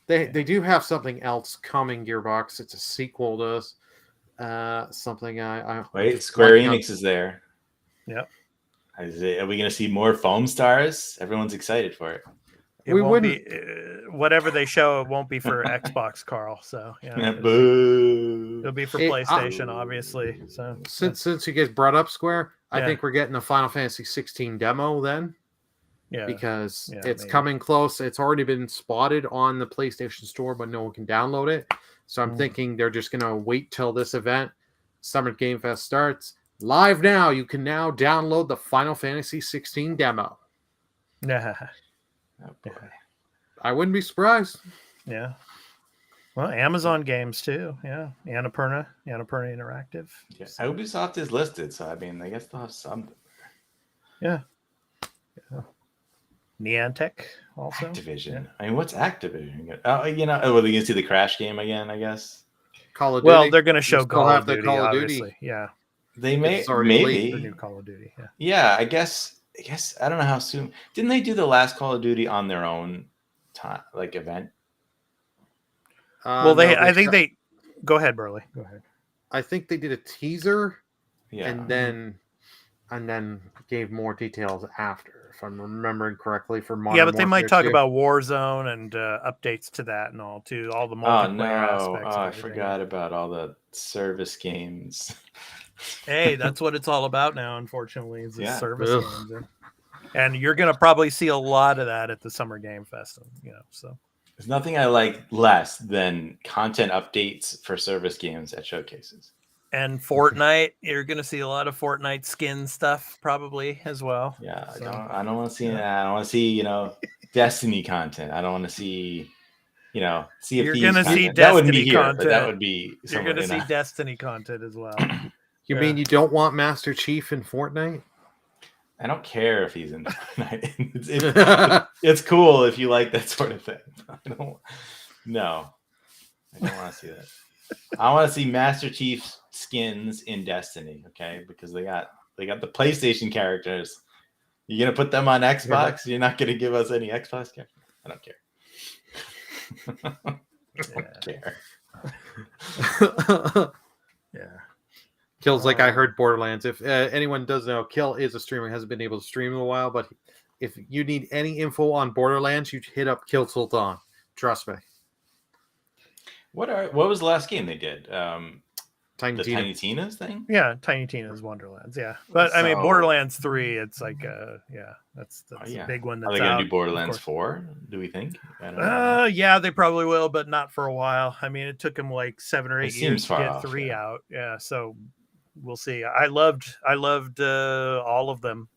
they do have something else coming, Gearbox. It's a sequel to something wait, Square Enix is there. Yep. Are we going to see more Foam Stars? Everyone's excited for it. It won't be whatever they show. It won't be for Xbox, Carl. So boo. It'll be for PlayStation, obviously. So since you guys brought up Square, I think we're getting a Final Fantasy 16 demo then. Yeah, because it's coming close. It's already been spotted on the PlayStation Store, but no one can download it. So I'm thinking they're just gonna wait till this event, Summer Game Fest starts. Live now, you can now download the Final Fantasy 16 demo. Yeah. Oh boy. I wouldn't be surprised. Yeah. Well, Amazon games too. Yeah. Annapurna Interactive. Yeah. So. Ubisoft is listed, so I mean, I guess they'll have something. Yeah. Niantic also. Activision. Yeah. I mean, what's Activision? Oh, they're going to see the Crash game again, I guess. Call of Duty. Well, they're going to show Call of Duty, obviously. Duty. Yeah. They maybe. The new Call of Duty. Yeah. Yeah, I guess I don't know how soon. Didn't they do the last Call of Duty on their own time, event? Well, I think they. Go ahead, Burley. Go ahead. I think they did a teaser, and then gave more details after, if I'm remembering correctly. For Modern but they Warfare might talk 2. about Warzone and updates to that and all too. All the multiplayer aspects. I forgot about all the service games. Hey, that's what it's all about now. Unfortunately, is the service games, and you're gonna probably see a lot of that at the Summer Game Fest. So there's nothing I like less than content updates for service games at showcases. And Fortnite, you're gonna see a lot of Fortnite skin stuff probably as well. Yeah, so, I don't want to see that. I don't want to see Destiny content. I don't want to see. See if you're gonna see Destiny that would be here, content. But that would be. You're gonna see Destiny content as well. You mean you don't want Master Chief in Fortnite? I don't care if he's in Fortnite. It's cool if you like that sort of thing. I don't want to see that. I want to see Master Chief skins in Destiny, okay? Because they got the PlayStation characters. You're gonna put them on Xbox? You're not gonna give us any Xbox characters? I don't care. Care. Yeah. Kill's like I heard Borderlands. If anyone does know, Kill is a streamer, hasn't been able to stream in a while, but if you need any info on Borderlands, you hit up Kill Sultan. Trust me. What was the last game they did? Tiny Tina. Tiny Tina's thing? Yeah, Tiny Tina's Wonderlands. Yeah, but I mean, So- Borderlands 3. It's like, that's Yeah. a big one. That's Are they going out, to do of Borderlands course. 4? Do we think? I don't know. Yeah, they probably will, but not for a while. I mean, it took them like 7 or 8 It years seems to far get off, 3 yeah. out. Yeah, so we'll see. I loved all of them.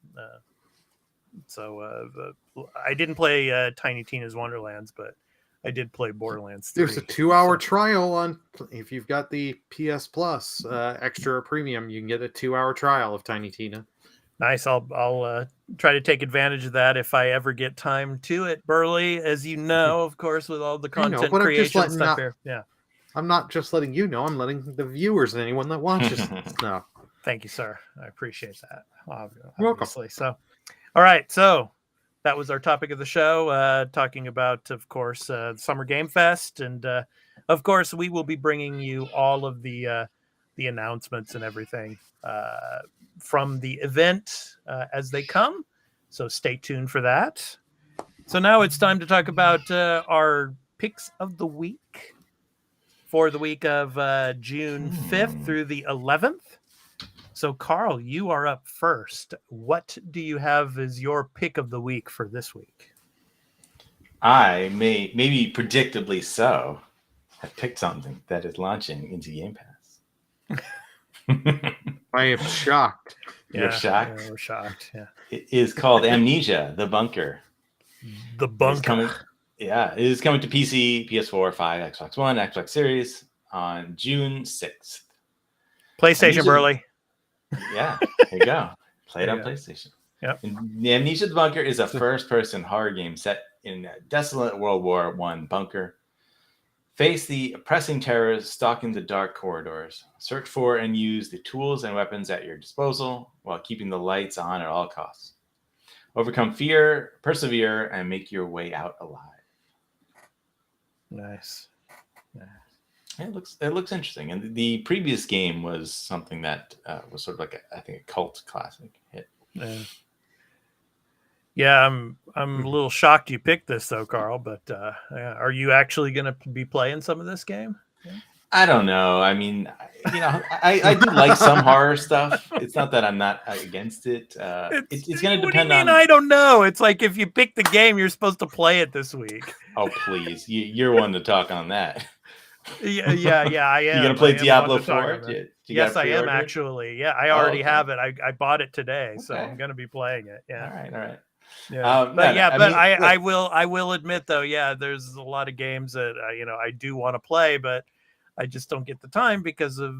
I didn't play Tiny Tina's Wonderlands, but I did play Borderlands 3. There's a 2-hour trial on if you've got the PS Plus extra premium, you can get a 2-hour trial of Tiny Tina. Nice. I'll try to take advantage of that if I ever get time to it. Burley, as you know, of course, with all the I know, content but I'm just creation letting stuff not- here. Yeah. I'm not just letting you know, I'm letting the viewers and anyone that watches know. Thank you, sir. I appreciate that. welcome. Obviously. So, all right. So that was our topic of the show, talking about, of course, Summer Game Fest. And, of course, we will be bringing you all of the announcements and everything from the event as they come. So stay tuned for that. So now it's time to talk about our picks of the week for the week of June 5th through the 11th. So, Carl, you are up first. What do you have as your pick of the week for this week? I maybe predictably so, have picked something that is launching into Game Pass. I am shocked. You're shocked? Yeah, we're shocked. Yeah. It is called Amnesia: The Bunker. The It's bunker. coming, it is coming to PC, PS4, 5, Xbox One, Xbox Series on June 6th. PlayStation, Amnesia- Burley. Yeah, there you go. Play it There on you go. PlayStation. Yep. And the Amnesia: The Bunker is a first-person horror game set in a desolate World War I bunker. Face the oppressing terrors stalking the dark corridors. Search for and use the tools and weapons at your disposal while keeping the lights on at all costs. Overcome fear, persevere, and make your way out alive. Nice. It looks interesting. And the previous game was something that was sort of like I think a cult classic hit. Yeah, I'm a little shocked you picked this though, Carl. But are you actually going to be playing some of this game? I don't know. I mean, I do like some horror stuff. It's not that I'm not against it. It's going to What do you depend mean? on. I don't know. It's like if you pick the game, you're supposed to play it this week. Oh please, you're one to talk on that. Yeah, I am. You gonna play I am Diablo one to talk 4? on that. You Yes, got I am pre-ordered? actually. Yeah, I already okay. have it. I bought it today, so Okay. I'm going to be playing it. Yeah. All right. Yeah, No, no, I mean, look. I will admit though, yeah, there's a lot of games that I do want to play, but I just don't get the time because of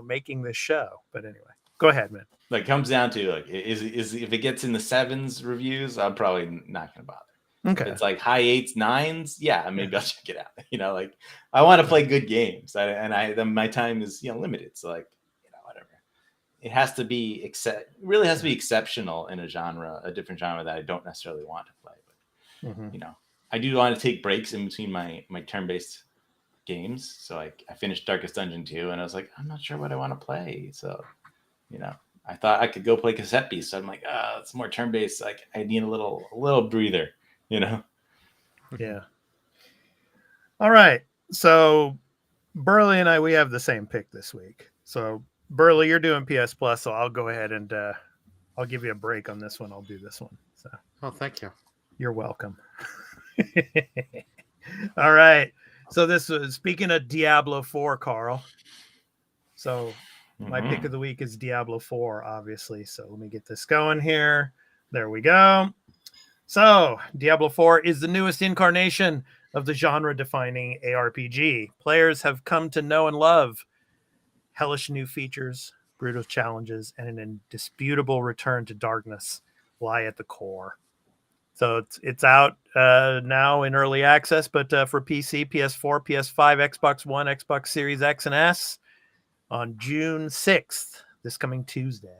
making this show. But anyway, go ahead, man. Like comes down to like is if it gets in the 7s reviews, I'm probably not gonna bother. If Okay. it's like high 8s, 9s, yeah, maybe I'll check it out. Like I want to play good games, my time is limited, so like whatever. It has to be really has to be exceptional in a different genre that I don't necessarily want to play. But Mhm. I do want to take breaks in between my turn-based games. So like I finished Darkest Dungeon 2 and I was like, I'm not sure what I want to play. So, I thought I could go play Cassette Beast. So I'm like, it's more turn-based. Like I need a little breather, Yeah. All right. So Burley and I, we have the same pick this week. So Burley, you're doing PS Plus, so I'll go ahead and I'll give you a break on this one. I'll do this one. So Oh, thank you. you're welcome. All right. So this was speaking of Diablo 4, Carl. So my pick of the week is Diablo 4, obviously. So let me get this going here. There we go. So Diablo 4 is the newest incarnation of the genre-defining ARPG. Players have come to know and love. Hellish new features, brutal challenges, and an indisputable return to darkness lie at the core. So it's out now in early access, but for PC, PS4, PS5, Xbox One, Xbox Series X and S on June 6th, this coming Tuesday.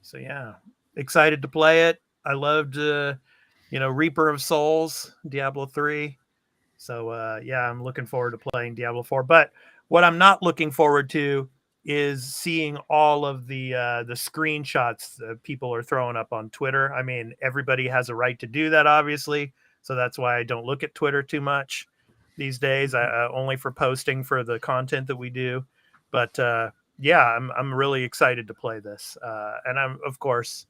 So yeah, excited to play it. I loved, Reaper of Souls, Diablo 3. So yeah, I'm looking forward to playing Diablo 4. But what I'm not looking forward to is seeing all of the screenshots that people are throwing up on Twitter. I mean, everybody has a right to do that, obviously. So that's why I don't look at Twitter too much these days. Only for posting for the content that we do. But yeah, I'm really excited to play this, and I'm of course,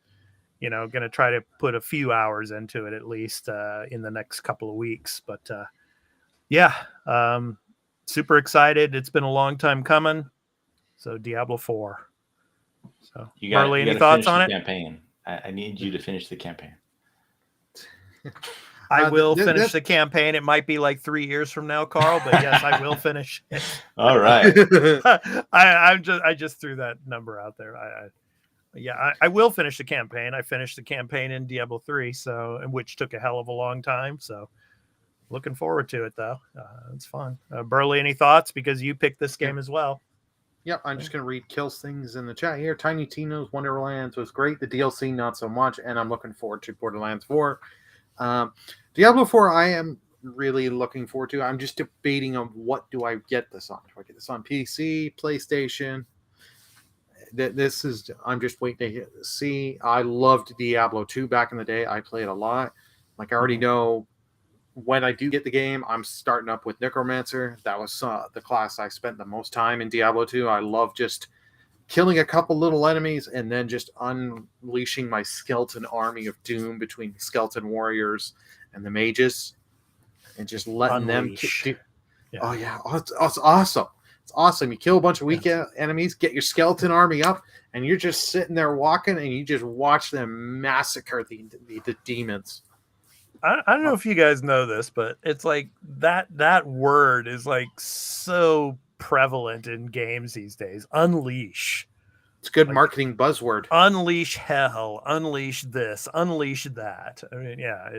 going to try to put a few hours into it at least in the next couple of weeks. But yeah, super excited. It's been a long time coming. So Diablo 4. So Burley, any thoughts on it? Campaign. I need you to finish the campaign. I will finish the campaign. It might be like 3 years from now, Carl, but yes, I will finish it. All right. I just threw that number out there. I will finish the campaign. I finished the campaign in Diablo 3, which took a hell of a long time. So looking forward to it, though. It's fun. Burley, any thoughts? Because you picked this game as well. Yep, I'm just going to read Kills things in the chat here. Tiny Tino's Wonderlands was great. The DLC, not so much. And I'm looking forward to Borderlands 4. Diablo 4, I am really looking forward to. I'm just debating on what do I get this on. Do I get this on PC, PlayStation? I'm just waiting to see. I loved Diablo 2 back in the day. I played a lot. Like, I already know when I do get the game, I'm starting up with Necromancer. That was the class I spent the most time in Diablo 2. I love just killing a couple little enemies and then just unleashing my skeleton army of doom between the skeleton warriors and the mages and just letting them Yeah. Oh yeah, it's awesome. It's awesome. You kill a bunch of weak enemies, get your skeleton army up, and you're just sitting there walking and you just watch them massacre the demons. I don't know if you guys know this, but it's like that word is like so prevalent in games these days. Unleash. It's a good marketing buzzword. Unleash hell. Unleash this. Unleash that. I mean, yeah,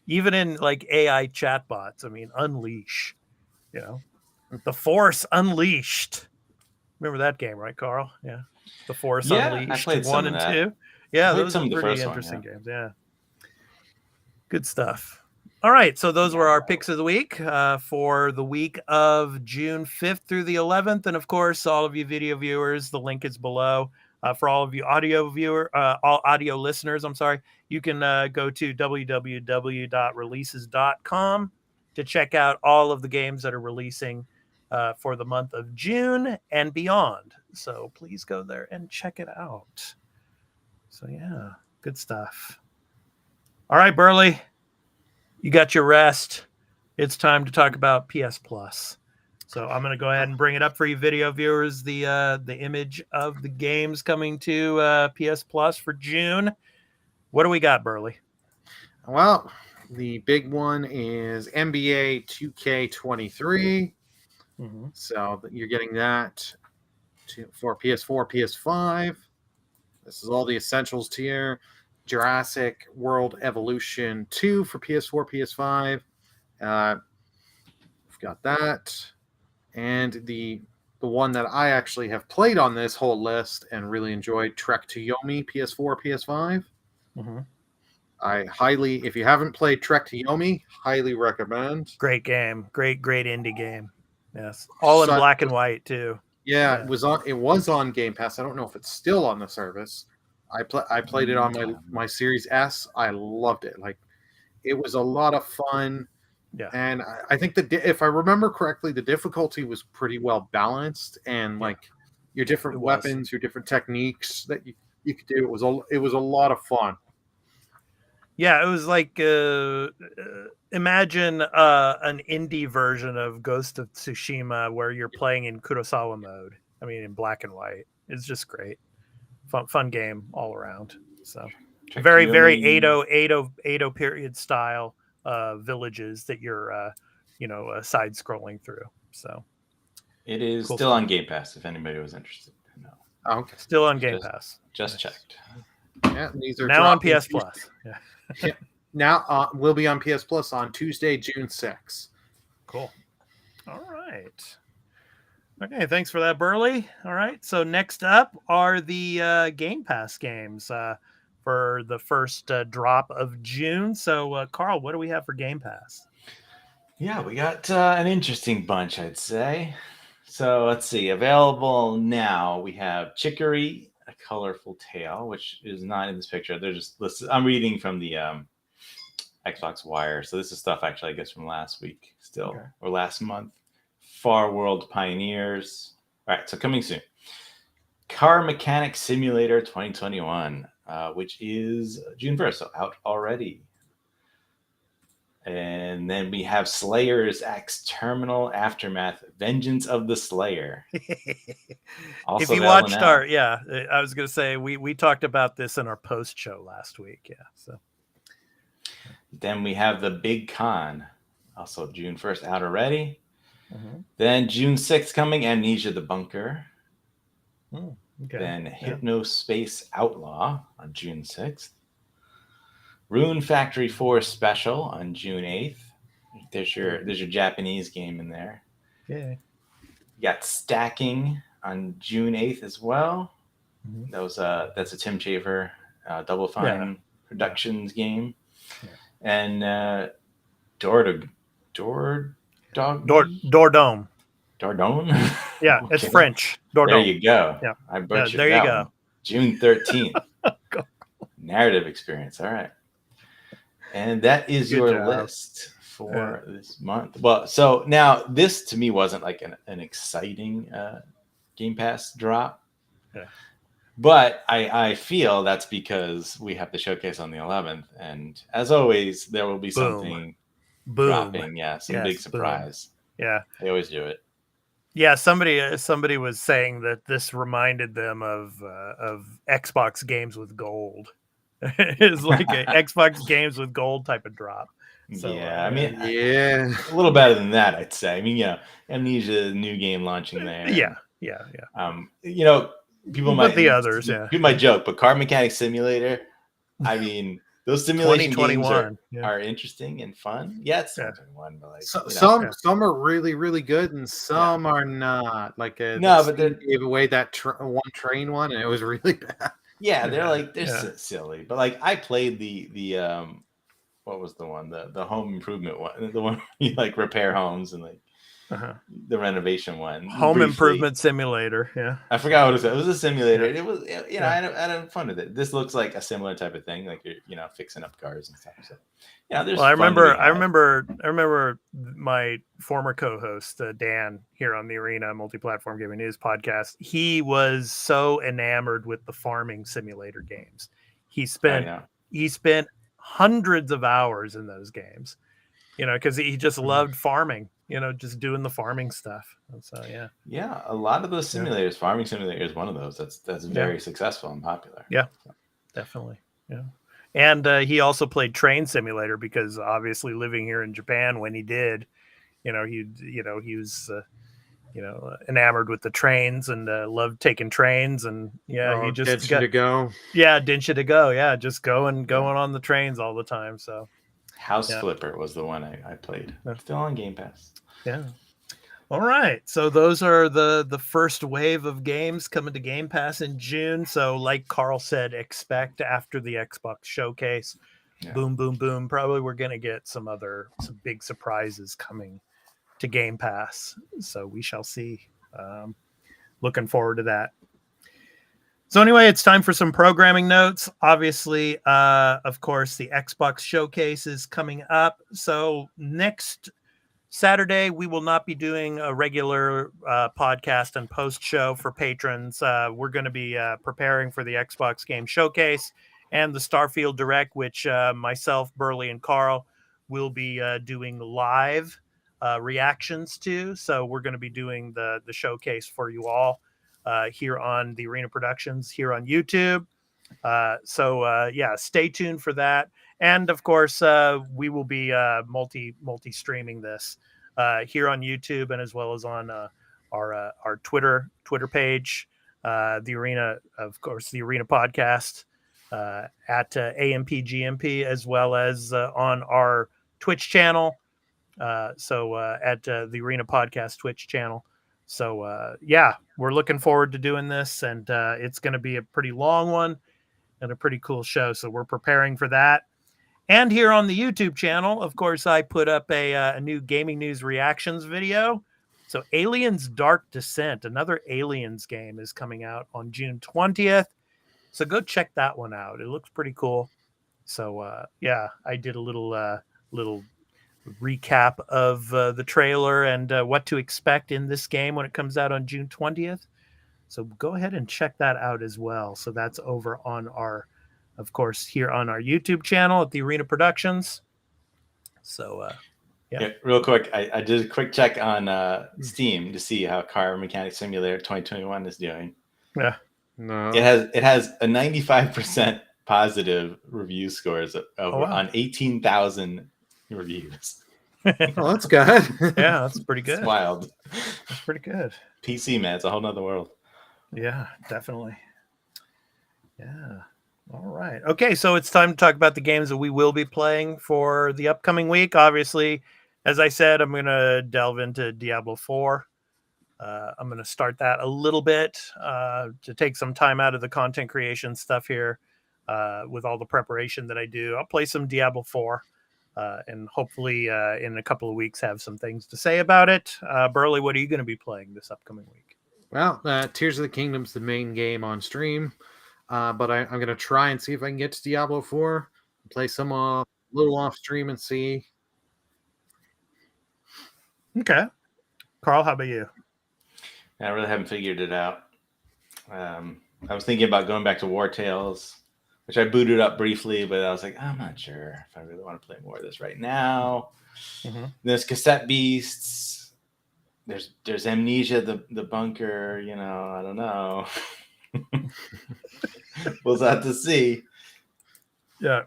even in like AI chatbots. I mean, unleash. The Force Unleashed. Remember that game, right, Carl? Yeah, The Force Unleashed. I played 1 and 2. Yeah, those are pretty interesting games. Yeah. Good stuff. All right, so those were our picks of the week for the week of June 5th through the 11th. And, of course, all of you video viewers, the link is below. For all of you all audio listeners, you can go to www.releases.com to check out all of the games that are releasing for the month of June and beyond. So please go there and check it out. So, yeah, good stuff. All right, Burley, you got your rest. It's time to talk about PS Plus. So I'm going to go ahead and bring it up for you video viewers, the image of the games coming to PS Plus for June. What do we got, Burley? Well, the big one is NBA 2K23. Mm-hmm. So you're getting that for PS4, PS5. This is all the essentials tier. Jurassic World Evolution 2 for PS4, PS5. We've got that. And the one that I actually have played on this whole list and really enjoyed, Trek to Yomi, PS4, PS5. Mm-hmm. I if you haven't played Trek to Yomi, highly recommend. Great game. Great indie game. Yes. All in black and white too. Yeah, it was on Game Pass. I don't know if it's still on the service. I played it on my Series S. I loved it. Like, it was a lot of fun. Yeah. And I think that if I remember correctly, the difficulty was pretty well balanced, and like your different weapons, your different techniques that you could do. It was a lot of fun. Yeah, it was like imagine an indie version of Ghost of Tsushima where you're playing in Kurosawa mode. I mean, in black and white. It's just great. Fun game all around. So very Edo period style villages that you're side scrolling through. So it is cool still stuff. On Game Pass if anybody was interested. No. Oh, okay. Still on Game Pass. Just checked. Yeah, these are now on PS Plus. Yeah. Yeah. Now we'll be on PS Plus on Tuesday, June 6th. Cool. All right. Okay, thanks for that, Burley. All right, so next up are the Game Pass games for the first drop of June. So, Carl, what do we have for Game Pass? Yeah, we got an interesting bunch, I'd say. So let's see. Available now, we have Chicory, A Colorful Tale, which is not in this picture. They're just listed. I'm reading from the Xbox Wire. So this is stuff actually, I guess, from last week still, Okay. or last month. Far World Pioneers. All right, so coming soon. Car Mechanic Simulator 2021, which is June 1st, so out already. And then we have Slayer's X Terminal Aftermath, Vengeance of the Slayer. Also If you available watched now. I was going to say, we talked about this in our post show last week. Yeah. So Then we have The Big Con, also June 1st, out already. Mhm. Then June 6th coming, Amnesia the Bunker. Okay. Then Hypnospace Outlaw on June 6th. Rune Factory 4 Special on June 8th. There's your Japanese game in there. Yeah. You got Stacking on June 8th as well. Mhm. That's a Tim Schafer Double Fine Productions game. Yeah. And Dordome. Dordome. Dordone? Yeah, it's Okay. French. Dordome. There you go. Yeah. I butchered there you that go. one. June 13th. Go. Narrative experience. All right. And that is Good your job. list for this month. Well, so now this to me wasn't like an exciting Game Pass drop. Yeah. But I feel that's because we have the showcase on the 11th. And as always, there will be something Boom. dropping. Yeah, some Yes, big boom. surprise. Yeah. They always do it. Yeah, somebody was saying that this reminded them of Xbox games with gold. It's like a Xbox games with gold type of drop. So, yeah, I mean, Yeah. a little better than that, I'd say. I mean, Amnesia, new game launching there. yeah. People But might the others, yeah. People might joke, but Car Mechanic Simulator, I mean, those simulation games 2021. are interesting and fun. Yeah, it's Yeah. 2021, but like Some are really, really good, and some are not. Like but Steve gave away that one train one, and it was really bad. yeah, they're Yeah. silly. But like I played the what was the one, the home improvement one, the one where you like repair homes and like the renovation one, Home briefly. Improvement Simulator. Yeah. I forgot what it was. It was a simulator. Yeah. It was, I had fun with it. This looks like a similar type of thing, like you're, fixing up cars and stuff. So, there's. Well, I fun to be remember had. my former co-host Dan here on the Arena Multiplatform Gaming News Podcast. He was so enamored with the farming simulator games. He spent hundreds of hours in those games, because he just loved farming. Just doing the farming stuff. And so Yeah, a lot of those simulators, farming simulator is one of those that's very successful and popular. Yeah, definitely. Yeah. And he also played Train Simulator because obviously living here in Japan when he did, he was enamored with the trains and loved taking trains, and he just to go. Didn't to go. Yeah, just going on the trains all the time. So House Flipper was the one I played. Still on Game Pass. Yeah. All right. So those are the first wave of games coming to Game Pass in June. So like Carl said, expect after the Xbox showcase, boom, boom, boom. Probably we're going to get some big surprises coming to Game Pass. So we shall see. Looking forward to that. So anyway, it's time for some programming notes. Obviously, of course, the Xbox showcase is coming up. So next Saturday, we will not be doing a regular podcast and post show for patrons. We're going to be preparing for the Xbox Game Showcase and the Starfield Direct, which myself, Burley, and Carl will be doing live reactions to. So we're going to be doing the showcase for you all here on the Arena Productions here on YouTube. Stay tuned for that. And of course, we will be multi-streaming this here on YouTube and as well as on our Twitter page, the Arena, of course, the Arena Podcast at AMPGMP, as well as on our Twitch channel. At the Arena Podcast Twitch channel. So we're looking forward to doing this, and it's going to be a pretty long one and a pretty cool show. So we're preparing for that. And here on the YouTube channel, of course, I put up a new gaming news reactions video. So Aliens Dark Descent, another Aliens game, is coming out on June 20th. So go check that one out. It looks pretty cool. So yeah, I did a little recap of the trailer and what to expect in this game when it comes out on June 20th. So go ahead and check that out as well. So that's over on our, of course, here on our YouTube channel at the Arena Productions. So yeah, real quick, I did a quick check on Steam to see how Car Mechanic Simulator 2021 is doing. Yeah, No. It has a 95% positive review scores on 18,000 reviews. Oh, that's good. yeah, that's pretty good. It's wild. That's pretty good. PC, man, it's a whole nother world. Yeah, definitely. Yeah. All right. Okay, so it's time to talk about the games that we will be playing for the upcoming week. Obviously, as I said, I'm going to delve into Diablo 4. I'm going to start that a little bit to take some time out of the content creation stuff here with all the preparation that I do. I'll play some Diablo 4 and hopefully in a couple of weeks have some things to say about it. Burley, what are you going to be playing this upcoming week? Well, Tears of the Kingdom's the main game on stream, but I'm going to try and see if I can get to Diablo 4, play some little off stream and see. Okay. Carl, how about you? I really haven't figured it out. I was thinking about going back to War Tales, which I booted up briefly, but I was like, I'm not sure if I really want to play more of this right now. Mm-hmm. There's Cassette Beasts. There's Amnesia, the bunker. You know, I don't know. We'll have to see. Yeah.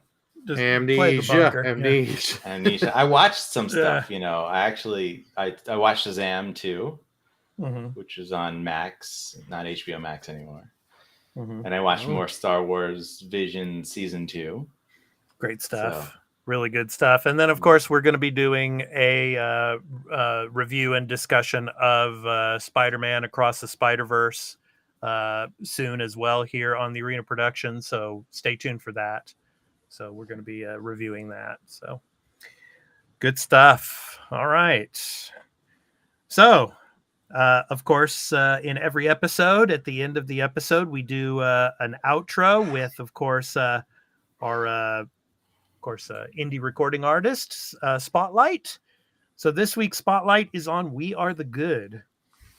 Just play the Amnesia. bunker. Amnesia. Amnesia. I watched some stuff. You know, I watched Shazam 2, Mm-hmm. which is on Max, not HBO Max anymore. Mm-hmm. And I watched more Star Wars Vision Season 2. Great stuff. So. Really good stuff. And then, of course, we're going to be doing a review and discussion of Spider-Man Across the Spider-Verse soon as well here on the Arena Production. So stay tuned for that. So we're going to be reviewing that. So good stuff. All right. So, of course, in every episode, at the end of the episode, we do an outro with, of course, our indie recording artists spotlight. So this week's spotlight is on We Are the Good.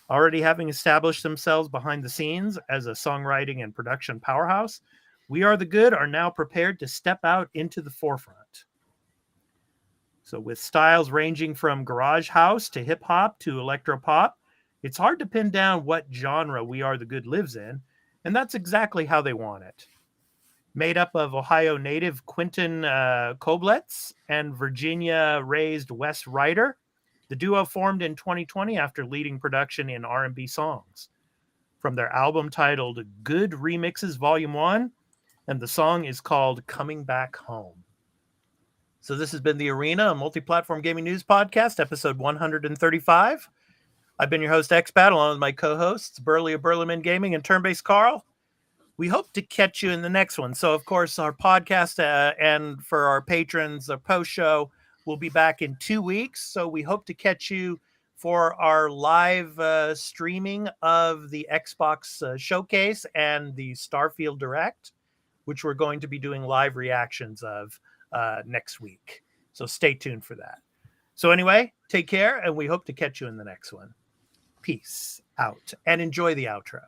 Already having established themselves behind the scenes as a songwriting and production powerhouse, We Are the Good are now prepared to step out into the forefront. So with styles ranging from garage house to hip hop to electro pop, it's hard to pin down what genre We Are the Good lives in, and that's exactly how they want it. Made up of Ohio native Quentin Kobletz and Virginia-raised Wes Ryder, the duo formed in 2020 after leading production in R&B songs. From their album titled Good Remixes Volume 1, and the song is called Coming Back Home. So this has been the Arena, a multi-platform gaming news podcast, episode 135. I've been your host, Expat, along with my co-hosts, Burley of Burleman Gaming and Turn-Based Carl. We hope to catch you in the next one. So, of course, our podcast and for our patrons, our post show will be back in 2 weeks. So we hope to catch you for our live streaming of the Xbox Showcase and the Starfield Direct, which we're going to be doing live reactions of next week. So stay tuned for that. So anyway, take care, and we hope to catch you in the next one. Peace out, and enjoy the outro.